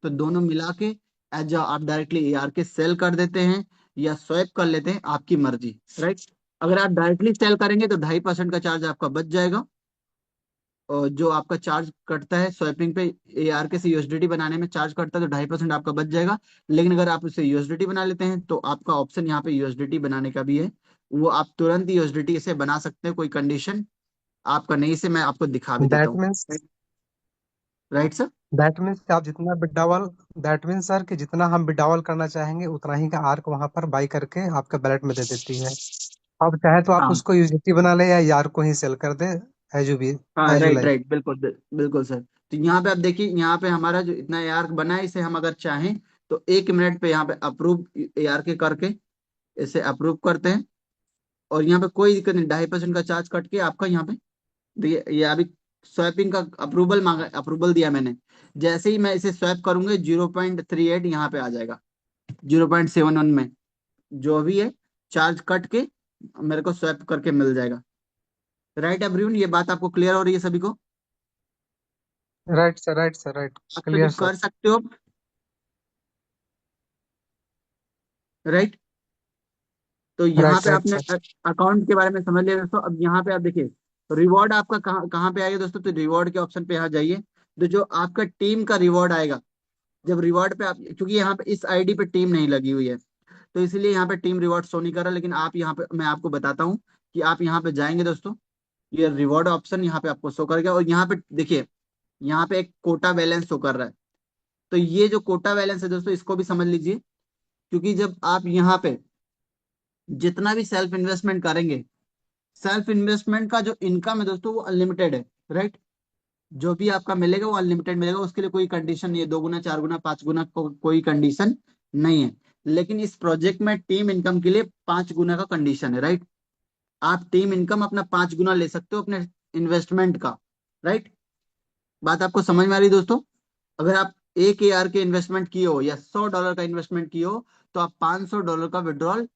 तो दोनों मिला के एज आप डायरेक्टली ARK सेल कर देते हैं या स्वैप कर लेते हैं, आपकी मर्जी, राइट। अगर आप डायरेक्टली सेल करेंगे तो 2.5% का चार्ज आपका बच जाएगा, और जो आपका चार्ज कटता है स्वैपिंग पे, ARK से यूएसडीटी बनाने में चार्ज कटता है, तो 2.5% आपका बच जाएगा। लेकिन अगर आप उसे यूएसडीटी बना लेते हैं तो आपका ऑप्शन यहाँ पे यूएसडीटी बनाने का भी है, वो आप तुरंत ही यूएसडीटी से बना सकते हैं, कोई कंडीशन आपका नहीं से, मैं आपको दिखा भी देता दैट हूँ, means right sir. That means कि आप जितना विड्रॉवल दैट मीन्स सर कि जितना हम विड्रॉवल करना चाहेंगे उतना ही का आर्क वहां पर बाई करके आपके बैलेट में दे देती है। अब चाहे तो आप हाँ उसको यूजिटी बना ले या यार को ही सेल कर दे, एज यू बी, हाँ, as you right like. Right, बिल्कुल बिल्कुल सर। तो यहाँ पे आप देखिए, यहाँ पे हमारा जो इतना ARK बना है, इसे हम अगर चाहें तो 1 मिनट पे यहाँ पे अप्रूव ARK करके इसे अप्रूव करते हैं, और यहाँ पे कोई दिक्कत नहीं, 2.5% का चार्ज कट के आपका यहाँ पे देखिए, ये अभी स्वैपिंग का अप्रूवल मांगा, अप्रूवल दिया मैंने। जैसे ही मैं इसे स्वैप करूंगा 0.38 यहाँ पे आ जाएगा, 0.71 में जो भी है चार्ज कट के मेरे को स्वैप करके मिल जाएगा, राइट एवरीवन। ये बात आपको क्लियर हो रही है सभी को? Right sir, right sir, right. आप सभी क्लियर सर। कर सकते हो, राइट। तो यहाँ राइट, पे राइट आपने सर। अकाउंट के बारे में समझ लिया दोस्तों। अब यहाँ पे आप देखिए, रिवॉर्ड आपका कहाँ कहाँ पे आएगा दोस्तों, तो रिवॉर्ड के ऑप्शन पे यहाँ जाइए, तो जो आपका टीम का रिवॉर्ड आएगा, जब रिवॉर्ड पे आप, क्योंकि यहाँ पे इस आईडी पे टीम नहीं लगी हुई है, तो इसलिए यहाँ पे टीम रिवॉर्ड शो नहीं कर रहा, लेकिन आप यहाँ पे, मैं आपको बताता हूँ कि आप यहाँ पे जाएंगे दोस्तों, ये रिवॉर्ड ऑप्शन यहाँ पे आपको शो करेगा, और यहाँ पे देखिए, यहाँ पे एक कोटा बैलेंस शो कर रहा है। तो ये जो कोटा बैलेंस है दोस्तों, इसको भी समझ लीजिए, क्योंकि जब आप यहाँ पे जितना भी सेल्फ इन्वेस्टमेंट करेंगे, सेल्फ इन्वेस्टमेंट का जो इनकम है दोस्तों वो अनलिमिटेड है, राइट। जो भी आपका मिलेगा वो अनलिमिटेड मिलेगा, उसके लिए कोई कंडीशन नहीं है, 2 गुना 4 गुना 5 गुना कोई कंडीशन नहीं है। लेकिन इस प्रोजेक्ट में टीम इनकम के लिए 5 गुना का कंडीशन है, राइट। आप टीम इनकम अपना 5 गुना ले सकते हो अपने इन्वेस्टमेंट का, राइट। बात आपको समझ में आ रही है दोस्तों? अगर आप $1 के इन्वेस्टमेंट किए हो या $100 का इन्वेस्टमेंट किए हो, तो आप $500 का विड्रॉल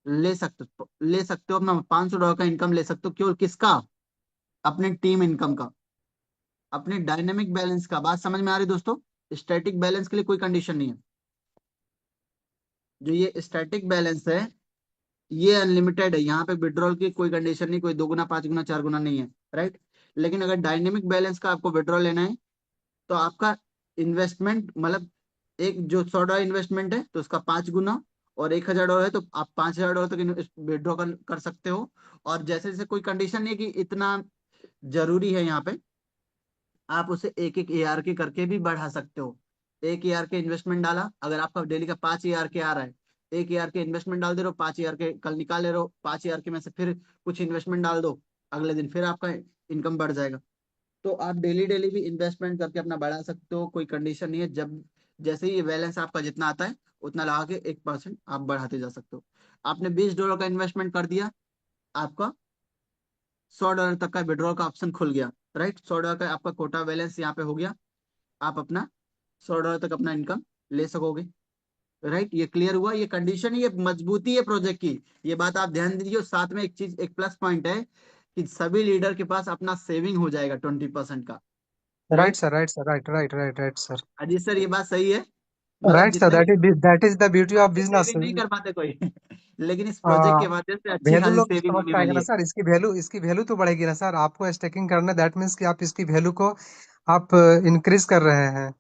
ले सकते हो अपना $500 का इनकम ले सकते हो, केवल किसका? अपने टीम इनकम का, अपने डायनेमिक बैलेंस का। बात समझ में आ रही है दोस्तों? स्टैटिक बैलेंस के लिए कोई कंडीशन नहीं है। जो ये स्टैटिक बैलेंस है ये अनलिमिटेड है, यहाँ पे विड्रॉल की कोई कंडीशन नहीं, कोई 2 गुना 5 गुना 4 गुना नहीं है, राइट। लेकिन अगर डायनेमिक बैलेंस का आपको विड्रॉल लेना है तो आपका इन्वेस्टमेंट, मतलब एक जो $100 इन्वेस्टमेंट है तो उसका 5 गुना, और $1,000 है तो आप $5,000 तक विड्रॉ कर सकते हो। और जैसे जैसे कोई कंडीशन नहीं है कि इतना जरूरी है यहाँ पे, आप उसे एक एक AR के करके भी बढ़ा सकते हो। एक AR के इन्वेस्टमेंट डाला, अगर आपका डेली का 5 AR के आ रहा है, एक AR के इन्वेस्टमेंट डाल दे रहे हो, 5 AR के कल निकाल ले रहे हो, 5 AR के में से फिर कुछ इन्वेस्टमेंट डाल दो, अगले दिन फिर आपका इनकम बढ़ जाएगा। तो आप डेली डेली भी इन्वेस्टमेंट करके अपना बढ़ा सकते हो, कोई कंडीशन नहीं है। जब जैसे ही बैलेंस आपका जितना आता है उतना लगा के 1% आप बढ़ाते जा सकते हो। आपने $20 का इन्वेस्टमेंट कर दिया, आपका $100 तक का विड्रॉल का ऑप्शन खुल गया, राइट। $100 का आपका कोटा बैलेंस यहाँ पे हो गया, आप अपना $100 तक अपना इनकम ले सकोगे, राइट। ये क्लियर हुआ, ये कंडीशन, ये मजबूती है प्रोजेक्ट की। ये बात आप ध्यान दीजिए। और साथ में एक चीज, एक प्लस पॉइंट है कि सभी लीडर के पास अपना सेविंग हो जाएगा 20% का, right right. Sir, right sir, right right right right sir. Ajit sir, ये बात सही है। मतलब राइट सर, जितने भी that is the beauty of आज बिजनेस। सेविंग नहीं कर पाते कोई लेकिन इस प्रोजेक्ट के माध्यम से अच्छी वैल्यू खासी लोग सेविंग समझ होने पाएंगे वाली ना है। सर, इसकी वैल्यू तो बढ़ेगी ना सर। आपको स्टेकिंग करना, दैट मीन्स कि आप इसकी वैल्यू को आप इंक्रीज कर रहे हैं।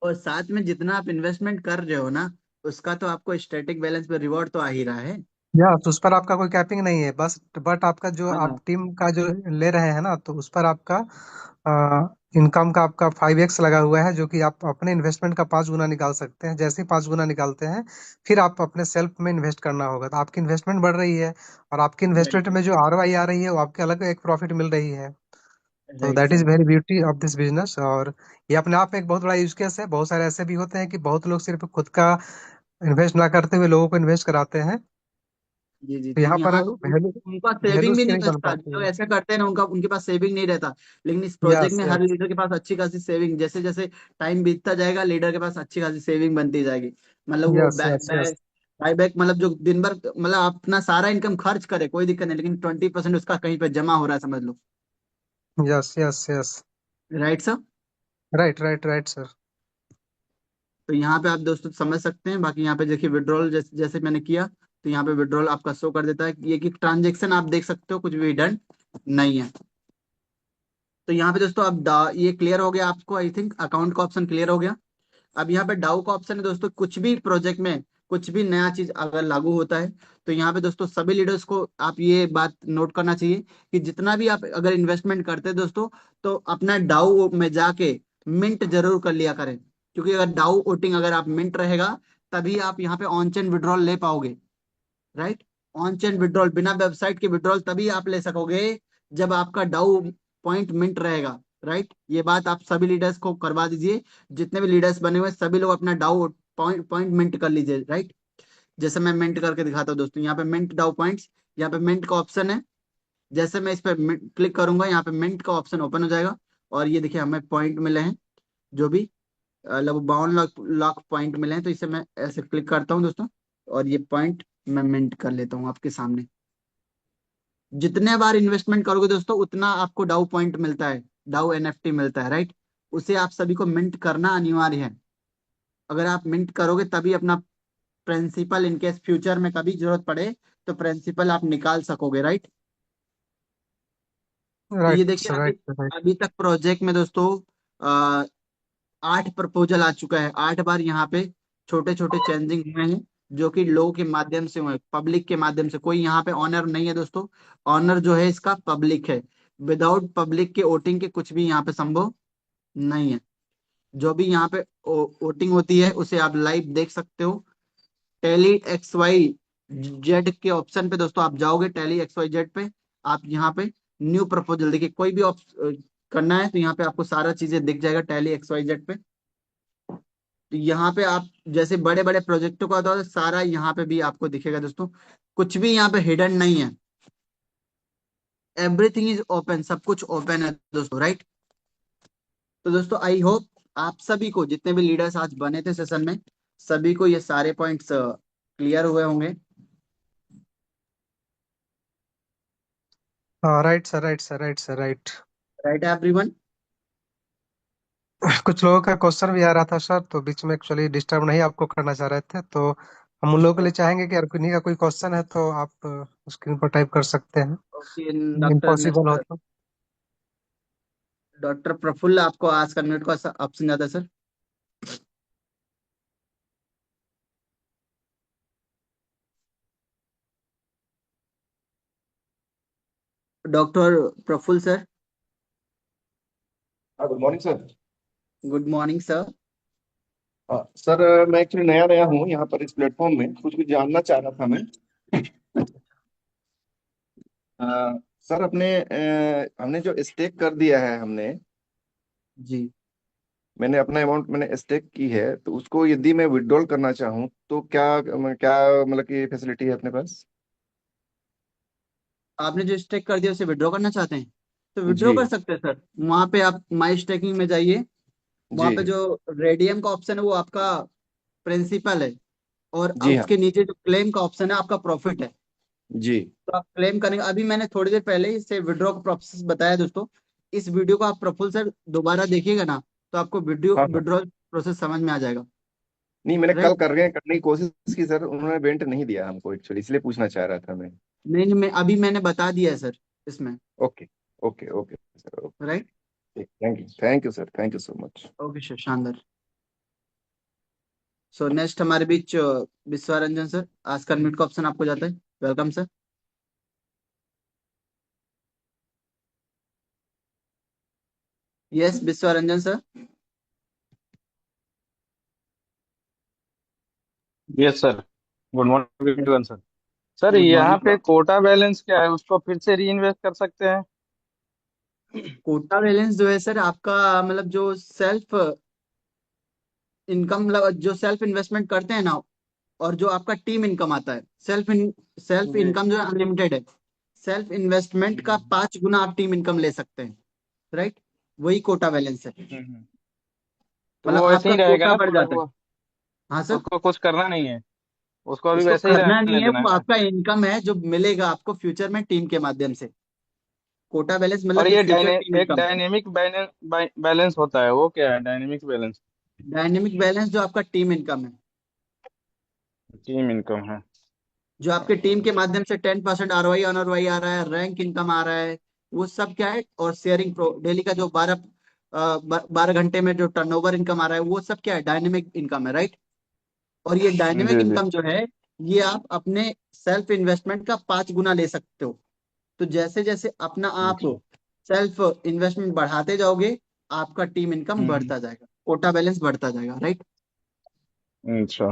और साथ में जितना आप इन्वेस्टमेंट कर रहे हो ना, उसका तो आपको स्टैटिक बैलेंस पे रिवॉर्ड तो आ ही रहा है। या तो उस पर आपका कोई कैपिंग नहीं है, बस बट आपका जो आप हाँ, टीम का जो ले रहे हैं ना, तो उस पर आपका इनकम का आपका 5x लगा हुआ है, जो कि आप अपने इन्वेस्टमेंट का 5 गुना निकाल सकते हैं। जैसे ही 5 गुना निकालते हैं, फिर आप अपने सेल्फ में इन्वेस्ट करना होगा, तो आपकी इन्वेस्टमेंट बढ़ रही है। और आपकी राइट इन्वेस्टमेंट सर, में जो ROI आ रही है, वो आपके अलग एक प्रॉफिट मिल रही है। तो right that is sir. Very beauty of this business. और ये अपने आप में एक बहुत बड़ा यूज केस है। बहुत सारे ऐसे भी होते हैं कि बहुत लोग सिर्फ खुद का इन्वेस्ट ना करते हुए लोगों को इन्वेस्ट कराते हैं। जी जी, तो तो यहाँ पर यहाँ वैल्यू उनका वैल्यू सेविंग भी उसकी नहीं नहीं बन बचता, पाती जो है। ऐसा करते हैं ना उनका, उनके पास सेविंग नहीं रहता। लेकिन इस प्रोजेक्ट यस में हर यस लीडर के पास अच्छी खासी सेविंग, जैसे जैसे टाइम बीतता जाएगा लीडर के पास अच्छी खासी सेविंग बनती जाएगी। मतलब वो yes yes yes buy back, मतलब जो दिन भर मतलब अपना सारा इनकम खर्च करे कोई दिक्कत नहीं, लेकिन 20% उसका कहीं पे जमा हो रहा है, समझ लो। Yes yes yes. Right sir. Right right right sir. तो यहाँ पे आप दोस्तों समझ सकते हैं। बाकी यहाँ पे देखिए विड्रॉल जैसे जैसे मैंने किया, तो यहाँ पे विड्रॉल आपका शो कर देता है। ये कि ट्रांजेक्शन आप देख सकते हो, कुछ भी डन नहीं है। तो यहाँ पे दोस्तों अब ये क्लियर हो गया आपको, आई थिंक अकाउंट का ऑप्शन क्लियर हो गया। अब यहाँ पे डाउ का ऑप्शन है दोस्तों। कुछ भी प्रोजेक्ट में कुछ भी नया चीज अगर लागू होता है, तो यहाँ पे दोस्तों सभी लीडर्स को आप ये बात नोट करना चाहिए कि जितना भी आप अगर इन्वेस्टमेंट करते हैं दोस्तों, तो अपना डाउ में जाके मिंट जरूर कर लिया करें। क्योंकि अगर डाउ वोटिंग अगर आप मिंट रहेगा, तभी आप यहाँ पे ऑन चेन विड्रॉल ले पाओगे, राइट। ऑन चेन विड्रॉल, बिना वेबसाइट के विड्रॉल तभी आप ले सकोगे जब आपका डाउ पॉइंट मिंट रहेगा, राइट। ये बात आप सभी लीडर्स को करवा दीजिए। जितने भी लीडर्स बने हुए हैं, सभी लोग अपना डाउ पॉइंट पॉइंट मिंट कर लीजिए, राइट। जैसे मैं मिंट करके दिखाता हूँ दोस्तों, यहाँ पे मिंट डाउ पॉइंट्स, यहाँ पे मिंट का ऑप्शन है। जैसे मैं इस पर क्लिक करूंगा, यहाँ पे मिंट का ऑप्शन ओपन हो जाएगा। और ये देखिए हमें पॉइंट मिले हैं, जो भी लगभग 52 लाख लाख पॉइंट मिले हैं। तो इसे मैं ऐसे क्लिक करता हूँ दोस्तों, और ये पॉइंट मैं मिंट कर लेता हूँ आपके सामने। जितने बार इन्वेस्टमेंट करोगे दोस्तों, उतना आपको डाउ पॉइंट मिलता है, डाउ NFT मिलता है, राइट। उसे आप सभी को मिंट करना अनिवार्य है। अगर आप मिंट करोगे तभी अपना प्रिंसिपल, इनकेस फ्यूचर में कभी जरूरत पड़े तो प्रिंसिपल आप निकाल सकोगे, राइट। तो ये राइट देखिए सर, अभी, राइट राइट। अभी तक प्रोजेक्ट में दोस्तों आ, 8 प्रपोजल आ चुका है। 8 बार यहाँ पे छोटे छोटे चेंजिंग हुए हैं, जो कि लोगों के माध्यम से हुए, पब्लिक के माध्यम से। कोई यहाँ पे ऑनर नहीं है दोस्तों, ऑनर जो है इसका पब्लिक है। विदाउट पब्लिक के वोटिंग के कुछ भी यहाँ पे संभव नहीं है। जो भी यहाँ पे वोटिंग होती है उसे आप लाइव देख सकते हो। टैली XYZ के ऑप्शन पे दोस्तों आप जाओगे, टैली XYZ पे आप यहाँ पे न्यू प्रपोजल देखिए, कोई भी करना है तो यहाँ पे आपको सारा चीजें दिख जाएगा टैली XYZ पे। तो यहाँ पे आप जैसे बड़े बड़े प्रोजेक्टों का होता है, सारा यहाँ पे भी आपको दिखेगा दोस्तों। कुछ भी यहाँ पे हिडन नहीं है, एवरीथिंग इज ओपन, सब कुछ ओपन है दोस्तों, राइट। तो दोस्तों आई होप आप सभी को, जितने भी लीडर्स आज बने थे सेशन में, सभी को ये सारे पॉइंट्स क्लियर हुए होंगे। हाँ, right sir, right sir, right sir, right. Right है एवरीवन। कुछ लोगों का क्वेश्चन भी आ रहा था सर, तो बीच में एक्चुअली डिस्टर्ब नहीं आपको करना चाह रहे थे, तो हम उन लोगों के लिए चाहेंगे कि अगर किन्हीं का कोई क्वेश्चन है तो आप स्क्रीन पर टाइप कर सकते हैं। ओके, डॉक्टर इम्पॉसिबल हो मिस्टर तो। डॉक्टर प्रफुल्ल, आपको आज का म्यूट का ऑप्शन ज्यादा है सर। Doctor Prafull sir. हाँ, good morning sir. Good morning sir. हाँ सर, मैं एक्चुअली नया नया हूँ यहाँ पर इस प्लेटफॉर्म में, कुछ कुछ जानना चाह रहा था मैं। अ, सर हमने जो स्टेक कर दिया है हमने, जी, मैंने अपना अमाउंट मैंने स्टेक की है, तो उसको यदि मैं विड्रॉल करना चाहूँ तो क्या क्या मतलब की फैसिलिटी है अपने पास? आपने जो स्टेक कर दिया उसे विड्रॉ करना चाहते हैं तो विड्रॉ जी कर सकते हैं सर। वहां पे आप माई स्टेकिंग में जाइए। वहां जी पे जो रेडियम का ऑप्शन है वो आपका प्रिंसिपल है, और जी हाँ उसके नीचे जो क्लेम का ऑप्शन है आपका प्रॉफिट है। जी। तो आप क्लेम करेंगे। अभी मैंने थोड़ी देर पहले ही इसे विड्रॉ का प्रोसेस बताया दोस्तों। इस वीडियो को आप प्रफुल्ल सर दोबारा देखिएगा ना, तो आपको वीडियो हाँ हाँ। विड्रॉ प्रोसेस समझ में आ जाएगा। नहीं, मैंने कल राइट। करने की कोशिश की सर, उन्होंने वेंट नहीं दिया हमको एक्चुअली, इसलिए पूछना चाह रहा था मैं। नहीं नहीं, मैंने बता दिया है सर इसमें। Okay okay okay sir, right. Okay, thank you sir, thank you so much. Okay sir, शानदार। सो नेक्स्ट हमारे बीच विश्वरंजन सर। आज का म्यूट का ऑप्शन आपको जाता है। Welcome sir. Yes Vishwaranjan sir. Yes sir. Good morning everyone sir. Sir good यहाँ morning. Pay quota balance क्या है, उसको फिर से री इन्वेस्ट कर सकते हैं? कोटा बैलेंस जो है सर आपका, मतलब जो सेल्फ इनकम, जो सेल्फ इन्वेस्टमेंट करते हैं ना, और जो आपका टीम इनकम आता है, सेल्फ जी। इनकम जो है अनलिमिटेड है। सेल्फ इन्वेस्टमेंट का 5 गुना आप टीम इनकम ले सकते हैं। राइट। वही कोटा बैलेंस है। हम्म। तो मतलब वो ऐसे आपका ही रहेगा कोटा ना, बढ़ पूरा जाता है। वो? हाँ सर। उसको कुछ करना नहीं है, उसको अभी उसको वैसे ही करना नहीं रहने है, देना वो है ना? आपका इनकम है जो मिलेगा आपको फ्यूचर में टीम के माध्यम से। कोटा बैलेंस और मतलब जो ये फ्यूचर टीम एक इनकम। डायनेमिक बैलेंस होता है, वो क्या है डायनेमिक बैलेंस? डायनेमिक बैलेंस जो आपका टीम इनकम है, टीम इनकम है। जो आपके टीम के माध्यम से 10% ROI ऑनरवाई आ रहा है, रैंक इनकम आ रहा है, वो सब क्या है। और शेयरिंग प्रो डेली का जो 12 घंटे में जो टर्नओवर इनकम आ रहा है, वो सब क्या है, डायनेमिक इनकम है। राइट। और ये डायनेमिक जी जी। इनकम जो है, ये आप अपने सेल्फ इन्वेस्टमेंट का 5 गुना ले सकते हो। तो जैसे जैसे अपना आप अच्छा। सेल्फ इन्वेस्टमेंट बढ़ाते जाओगे, आपका टीम इनकम हम्म। बढ़ता जाएगा, कोटा बैलेंस बढ़ता जाएगा। राइट। अच्छा।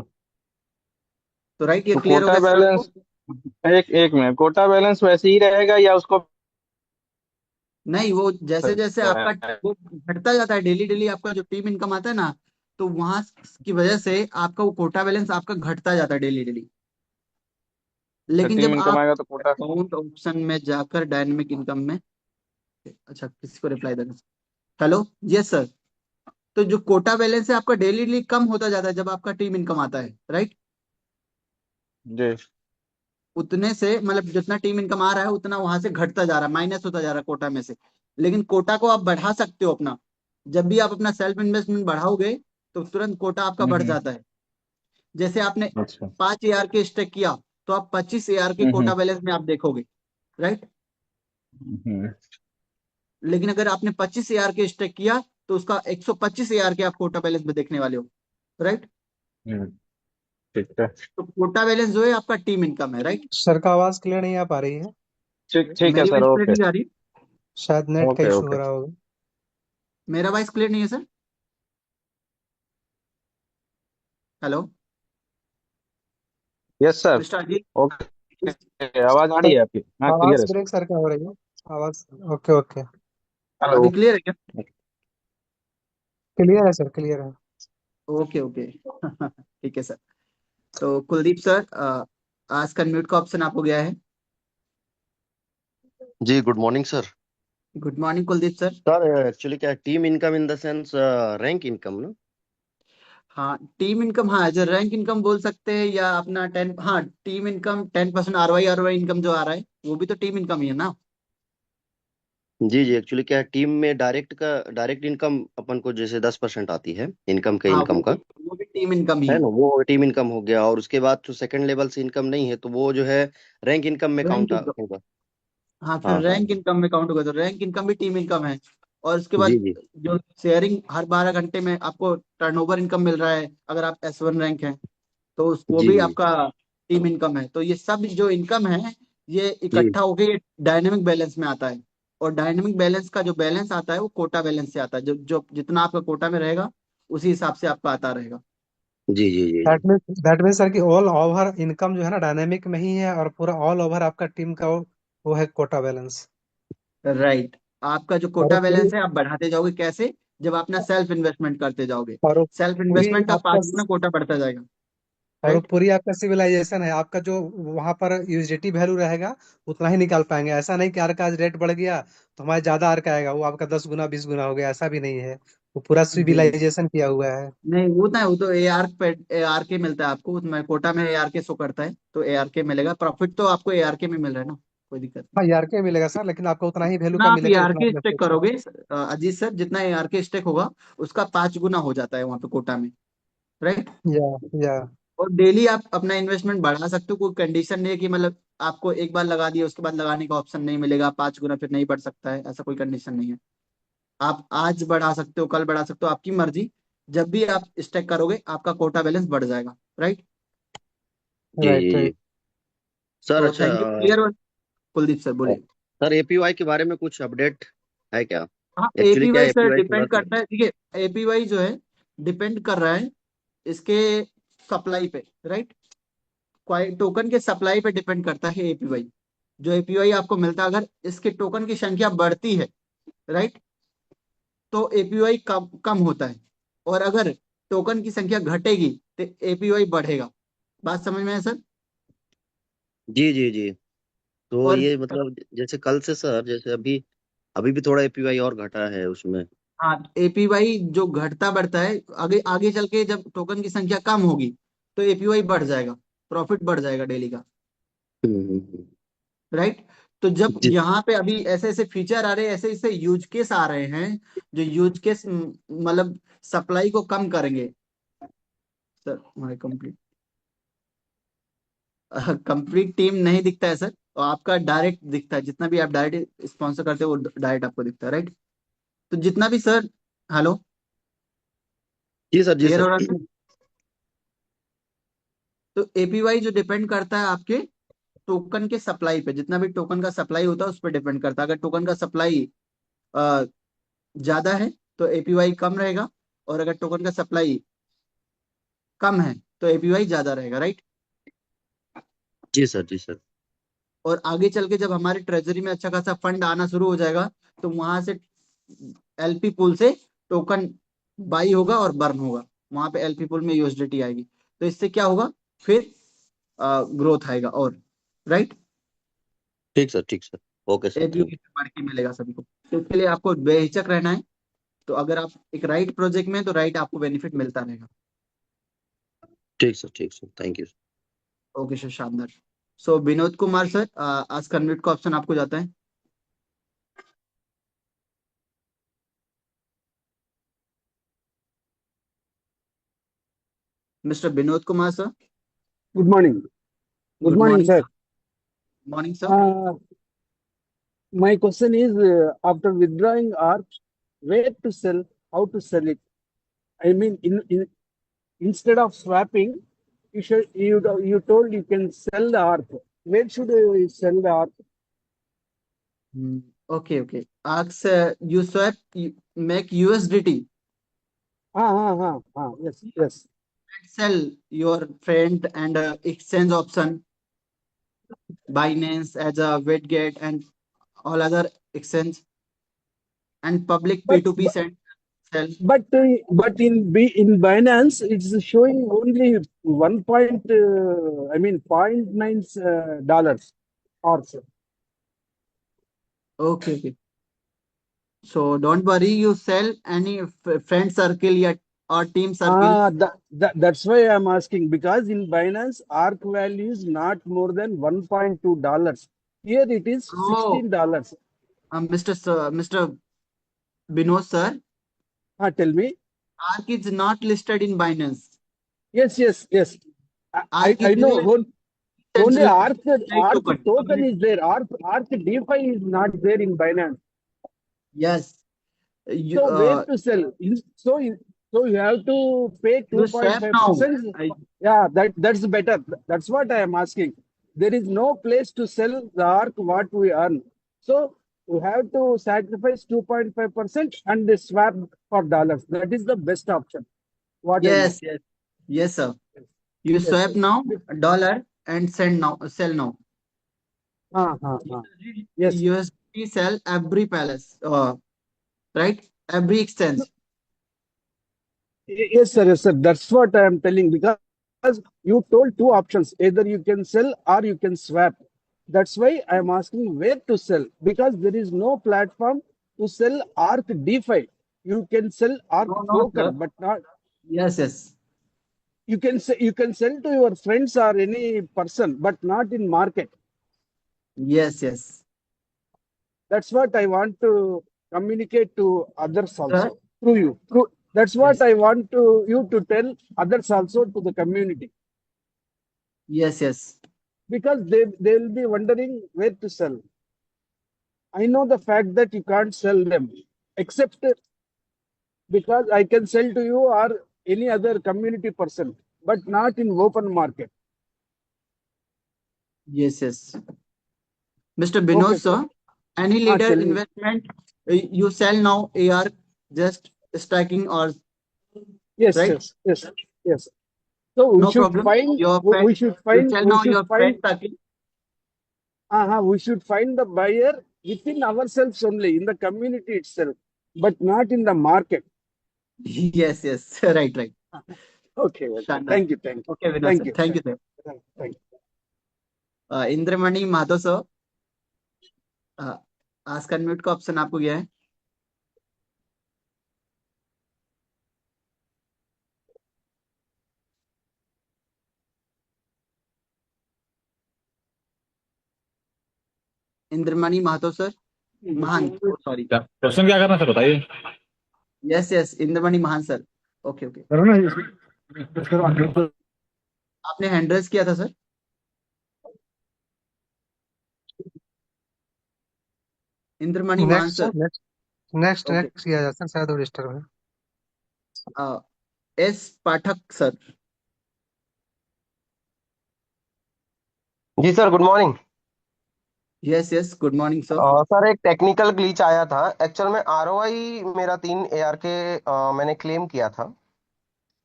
तो राइट, ये तो क्लियर हो कोटा गया सर आपको। बैलेंस, एक एक मिनट, कोटा बैलेंस वैसे ही रहेगा या उसको? नहीं, वो जैसे जैसे आपका अच्छा। वो घटता जाता है, डेली डेली आपका जो टीम इनकम आता है ना, तो वहां की वजह से आपका वो कोटा बैलेंस आपका घटता जाता है डेली डेली। लेकिन टीम जब इनकम आप आएगा तो कोटा। अकाउंट ऑप्शन में जाकर डायनेमिक इनकम में, अच्छा किसी को रिप्लाई देना। हेलो। Yes sir. तो जो कोटा बैलेंस है आपका डेली डेली कम होता जाता है जब आपका टीम इनकम आता है। राइट। जी। उतने से मतलब जितना टीम इनकम आ रहा है उतना वहां से घटता जा रहा है, माइनस होता जा रहा है कोटा में से। लेकिन कोटा को आप बढ़ा सकते हो अपना। जब भी आप अपना सेल्फ इन्वेस्टमेंट बढ़ाओगे तो तुरंत कोटा आपका बढ़ हम्म। जाता है। जैसे आपने अच्छा। 5 AR के स्टेक किया, तो आप 25 AR के हम्म। कोटा बैलेंस में आप देखोगे। राइट। हम्म। लेकिन अगर आपने 25 AR के स्टेक किया, तो उसका 125 AR के आप कोटा बैलेंस में देखने वाले हो। राइट। हम्म। ठीक है। तो कोटा बैलेंस जो है आपका टीम इनकम है। राइट। सर का आवाज क्लियर नहीं आ पा रही है। ठीक ठीक है मेरी सर, वॉइस क्लियर ओके। नहीं आ रही। शायद नेट का ओके इशू ओके। हो रहा होगा। मेरा वॉइस क्लियर नहीं है sir. Hello yes sir. Mister Ajit. Okay, आवाज आ रही है आपकी? हाँ, क्लियर आवाज है सर। ब्रेक सर का हो रही है। आवाज। Okay okay. अभी हेलो। क्लियर है क्या? क्लियर है सर, क्लियर है। Okay okay. ठीक है सर। तो कुलदीप सर, आज का म्यूट का ऑप्शन आपको गया है। जी, good morning sir. Good morning Kuldeep sir. Sir actually क्या team income in the sense rank income ना? हाँ टीम इनकम, हाँ जो रैंक इनकम बोल सकते हैं, या अपना 10, हाँ टीम इनकम 10% ROI इनकम जो आ रहा है, वो भी तो टीम इनकम ही है ना। जी जी, एक्चुअली क्या है, टीम में डायरेक्ट इनकम अपन को जैसे 10% आती है इनकम के हाँ इनकम का, वो भी टीम इनकम ही है है। ना? वो टीम इनकम हो गया, और उसके बाद जो सेकंड लेवल से इनकम नहीं है तो वो जो है रैंक इनकम में रैंक काउंट इनकम, होगा। हाँ फिर हाँ हाँ रैंक इनकम में काउंट होगा, तो रैंक इनकम भी टीम इनकम है। और उसके जी बाद जी जो शेयरिंग हर 12 घंटे में आपको टर्नओवर इनकम मिल रहा है, अगर आप S1 रैंक है, तो वो जी भी जी। आपका टीम इनकम है। तो ये सब जो इनकम है, ये जी इकट्ठा होके ये डायनेमिक बैलेंस में आता है। और डायनेमिक बैलेंस का जो बैलेंस आता है वो कोटा बैलेंस से आता है। जो जो जितना आपका कोटा में रहेगा उसी हिसाब से आपका आता रहेगा। जी जी जी जी। दैट मीन्स सर कि ऑल ओवर इनकम जो है ना डायनेमिक में ही है, और पूरा ऑल ओवर आपका टीम का वो है कोटा बैलेंस। राइट। आपका जो और वो कोटा पूरी बैलेंस है आप बढ़ाते जाओगे कैसे? जब अपना सेल्फ इन्वेस्टमेंट करते जाओगे। और वो सेल्फ पूरी इन्वेस्टमेंट का आपका 5 गुना कोटा बढ़ता जाएगा। और वो राइट। पूरी आपका सिविलाइजेशन है आपका, जो वहां पर यूएसडीटी वैल्यू रहेगा उतना ही निकाल पाएंगे। ऐसा नहीं कि आर का आज रेट बढ़ गया तो हमारे ज्यादा आर का आएगा, वो आपका 10 गुना 20 गुना हो गया, ऐसा भी नहीं है। वो पूरा जी जी। सिविलाइजेशन किया हुआ है। नहीं वो तो ए आर के मिलता है आपको, उसमें कोटा में ए आर के शो करता है तो ए आर के मिलेगा। प्रॉफिट तो आपको ए आर के में मिल रहा है ना, कोई दिक्कत नहीं। हाँ यार के मिलेगा सर, लेकिन आपको उतना ही वैल्यू जितना का आप मिलेगा जितना ए.आर.के आपने स्टेक सोचा है। करोगे अजीत सर, जितना ए.आर.के स्टेक होगा उसका 5 गुना हो जाता है वहां पे कोटा में। राइट। या या और डेली आप अपना इन्वेस्टमेंट बढ़ा सकते हो, कोई कंडीशन नहीं है कि मतलब आपको एक बार लगा दिया उसके बाद लगाने का ऑप्शन नहीं मिलेगा, 5 गुना फिर नहीं बढ़ सकता है, ऐसा कोई कंडीशन नहीं है। आप आज बढ़ा सकते हो, कल बढ़ा सकते हो, आपकी मर्जी। जब भी आप स्टेक करोगे आपका कोटा बैलेंस बढ़ जाएगा। राइट। जी राइट जी जी। राइट। सर तो अच्छा थैंक यू, क्लियर हो? कुलदीप सर बोलिए। सर एपीवाई के बारे में कुछ अपडेट है क्या? हाँ, एक्चुअली क्या एपीवाई सर एपीवाई थोड़ा डिपेंड सा। करता है, ठीक है। एपीवाई जो है डिपेंड कर रहा है इसके सप्लाई पे। राइट। टोकन के सप्लाई पे डिपेंड करता है एपीवाई। जो एपीवाई आपको मिलता है, अगर इसके टोकन की संख्या बढ़ती है, राइट, तो एपीवाई कम कम होता है। और अगर टोकन की संख्या घटेगी तो एपीवाई बढ़ेगा। बात समझ में है सर? जी जी जी। तो और ये मतलब जैसे कल से सर, जैसे अभी अभी भी थोड़ा एपीवाई और घटा है उसमें। हाँ, एपीवाई जो घटता बढ़ता है, आगे आगे चल के जब टोकन की संख्या कम होगी तो एपीवाई बढ़ जाएगा, प्रॉफिट बढ़ जाएगा डेली का। हम्म। राइट। तो जब जी यहाँ पे अभी ऐसे ऐसे फीचर आ रहे हैं, ऐसे ऐसे यूज केस आ रहे हैं, जो यूज केस मतलब सप्लाई को कम करेंगे। सर हमारे कंप्लीट कंप्लीट टीम नहीं दिखता है सर, और आपका डायरेक्ट दिखता है। जितना भी आप डायरेक्ट स्पॉन्सर करते हो वो डायरेक्ट आपको दिखता है। राइट। तो जितना भी सर, हेलो, जी सर, जी क्लियर सर। हो रहा है सर? तो एपीवाई जो डिपेंड करता है आपके टोकन के सप्लाई पे, जितना भी टोकन का सप्लाई होता है उस पर डिपेंड करता है। अगर टोकन का सप्लाई ज्यादा है तो एपीवाई कम रहेगा, और अगर टोकन का सप्लाई कम है तो एपीवाई ज्यादा रहेगा। राइट। जी सर, जी सर। और आगे चल के जब हमारे ट्रेजरी में अच्छा खासा फंड आना शुरू हो जाएगा तो वहां से एलपी पूल से टोकन बाई होगा और बर्न होगा। वहां पे एलपी पूल में यूएसडीटी आएगी, तो इससे क्या होगा फिर? ग्रोथ आएगा। और राइट, ठीक सर, ठीक sir. Okay sir, thank APO बढ़ के मिलेगा सभी को। तो इसके लिए आपको बेहिचक रहना है। तो अगर आप एक राइट प्रोजेक्ट में हैं, तो राइट आपको बेनिफिट मिलता रहेगा। ठीक सर, ठीक sir, thank you. Okay sir, शानदार। सो विनोद कुमार सर, आज का अनम्यूट का ऑप्शन आपको जाता है। Mister Vinod Kumar sir. Good morning. Good good morning, morning sir. Sir. Morning sir. Uh, my question is, after withdrawing ARC, where to sell, how to sell it? I mean, instead of swapping, you told you can sell the ARC. Where should you sell the ARC? Okay okay. Ask you swap, make USDT, Yes, yes. sell your friend and exchange option, Binance as a Witget and all other exchange, and public But P2P sell. in Binance, it's showing only 1 point. I mean, point nine dollars ARC. Okay, okay. So don't worry, you sell any friend circle yet or team circle. That's why I'm asking, because in Binance, ARC value is not more than $1.2. Here it is Oh, $16. Mr. Binod sir, Tell me. ARK is not listed in Binance. Yes, yes, yes. ARK I is know. Only a ARC token. token is there. ARC DeFi is not there in Binance. Yes. You, So where to sell? So you have to pay you swap now. 2.5%. Yeah, that's better. That's what I am asking. there is no place to sell the ARC what we earn. So we have to sacrifice 2.5% and they swap for dollars. That is the best option. What I know. Yes, yes, yes, sir. You Yes, swap yes. now dollar and send now, sell now. Yes. USD sell every palace, right? Every exchange. Yes, sir. Yes, sir. That's what I am telling because you told two options. Either you can sell or you can swap. That's why I am asking where to sell because there is no platform to sell ARC DeFi. You can sell ARC No, no, sir. token, but not Yes, yes. you can sell to your friends or any person, but not in market. Yes, yes. That's what I want to communicate to others Sir, also through you. That's what yes. I want to you to tell others also to the community. Yes, yes. Because they will be wondering where to sell. I know the fact that you can't sell them, except because I can sell to you or any other community person, but not in open market. Yes, yes. Mr. Okay, Binod, sir. sir, any leader Tell me. investment, you sell now AR, just striking or Yes, right? yes, yes, yes. So we No should problem. find. Your friend, We should you find. sell We now should your friend find. taking. We should find the buyer within ourselves only in the community itself, but not in the market. Yes, yes. Right, right. Okay, okay. Done, done. Thank you, thank you, Okay, Vinod thank sir. you, Thank you, sir. thank you. Indramani Madhav sir, ask unmute का option आपको गया है. Indramani Mahato sir, Mahan, sorry. Question क्या करना sir बताइए. Yes, yes, Indramani Mahan sir. Okay, okay. आपने hand raise किया था sir. Indramani Mahan next sir. Next next okay. Next किया जा सर, शायद वो रजिस्टर में. S Pathak sir. जी sir, good morning. Yes, yes, good morning sir. Sir एक टेक्निकल ग्लिच आया था. एक्चुअल में आरओआई मेरा 3 AR के मैंने क्लेम किया था.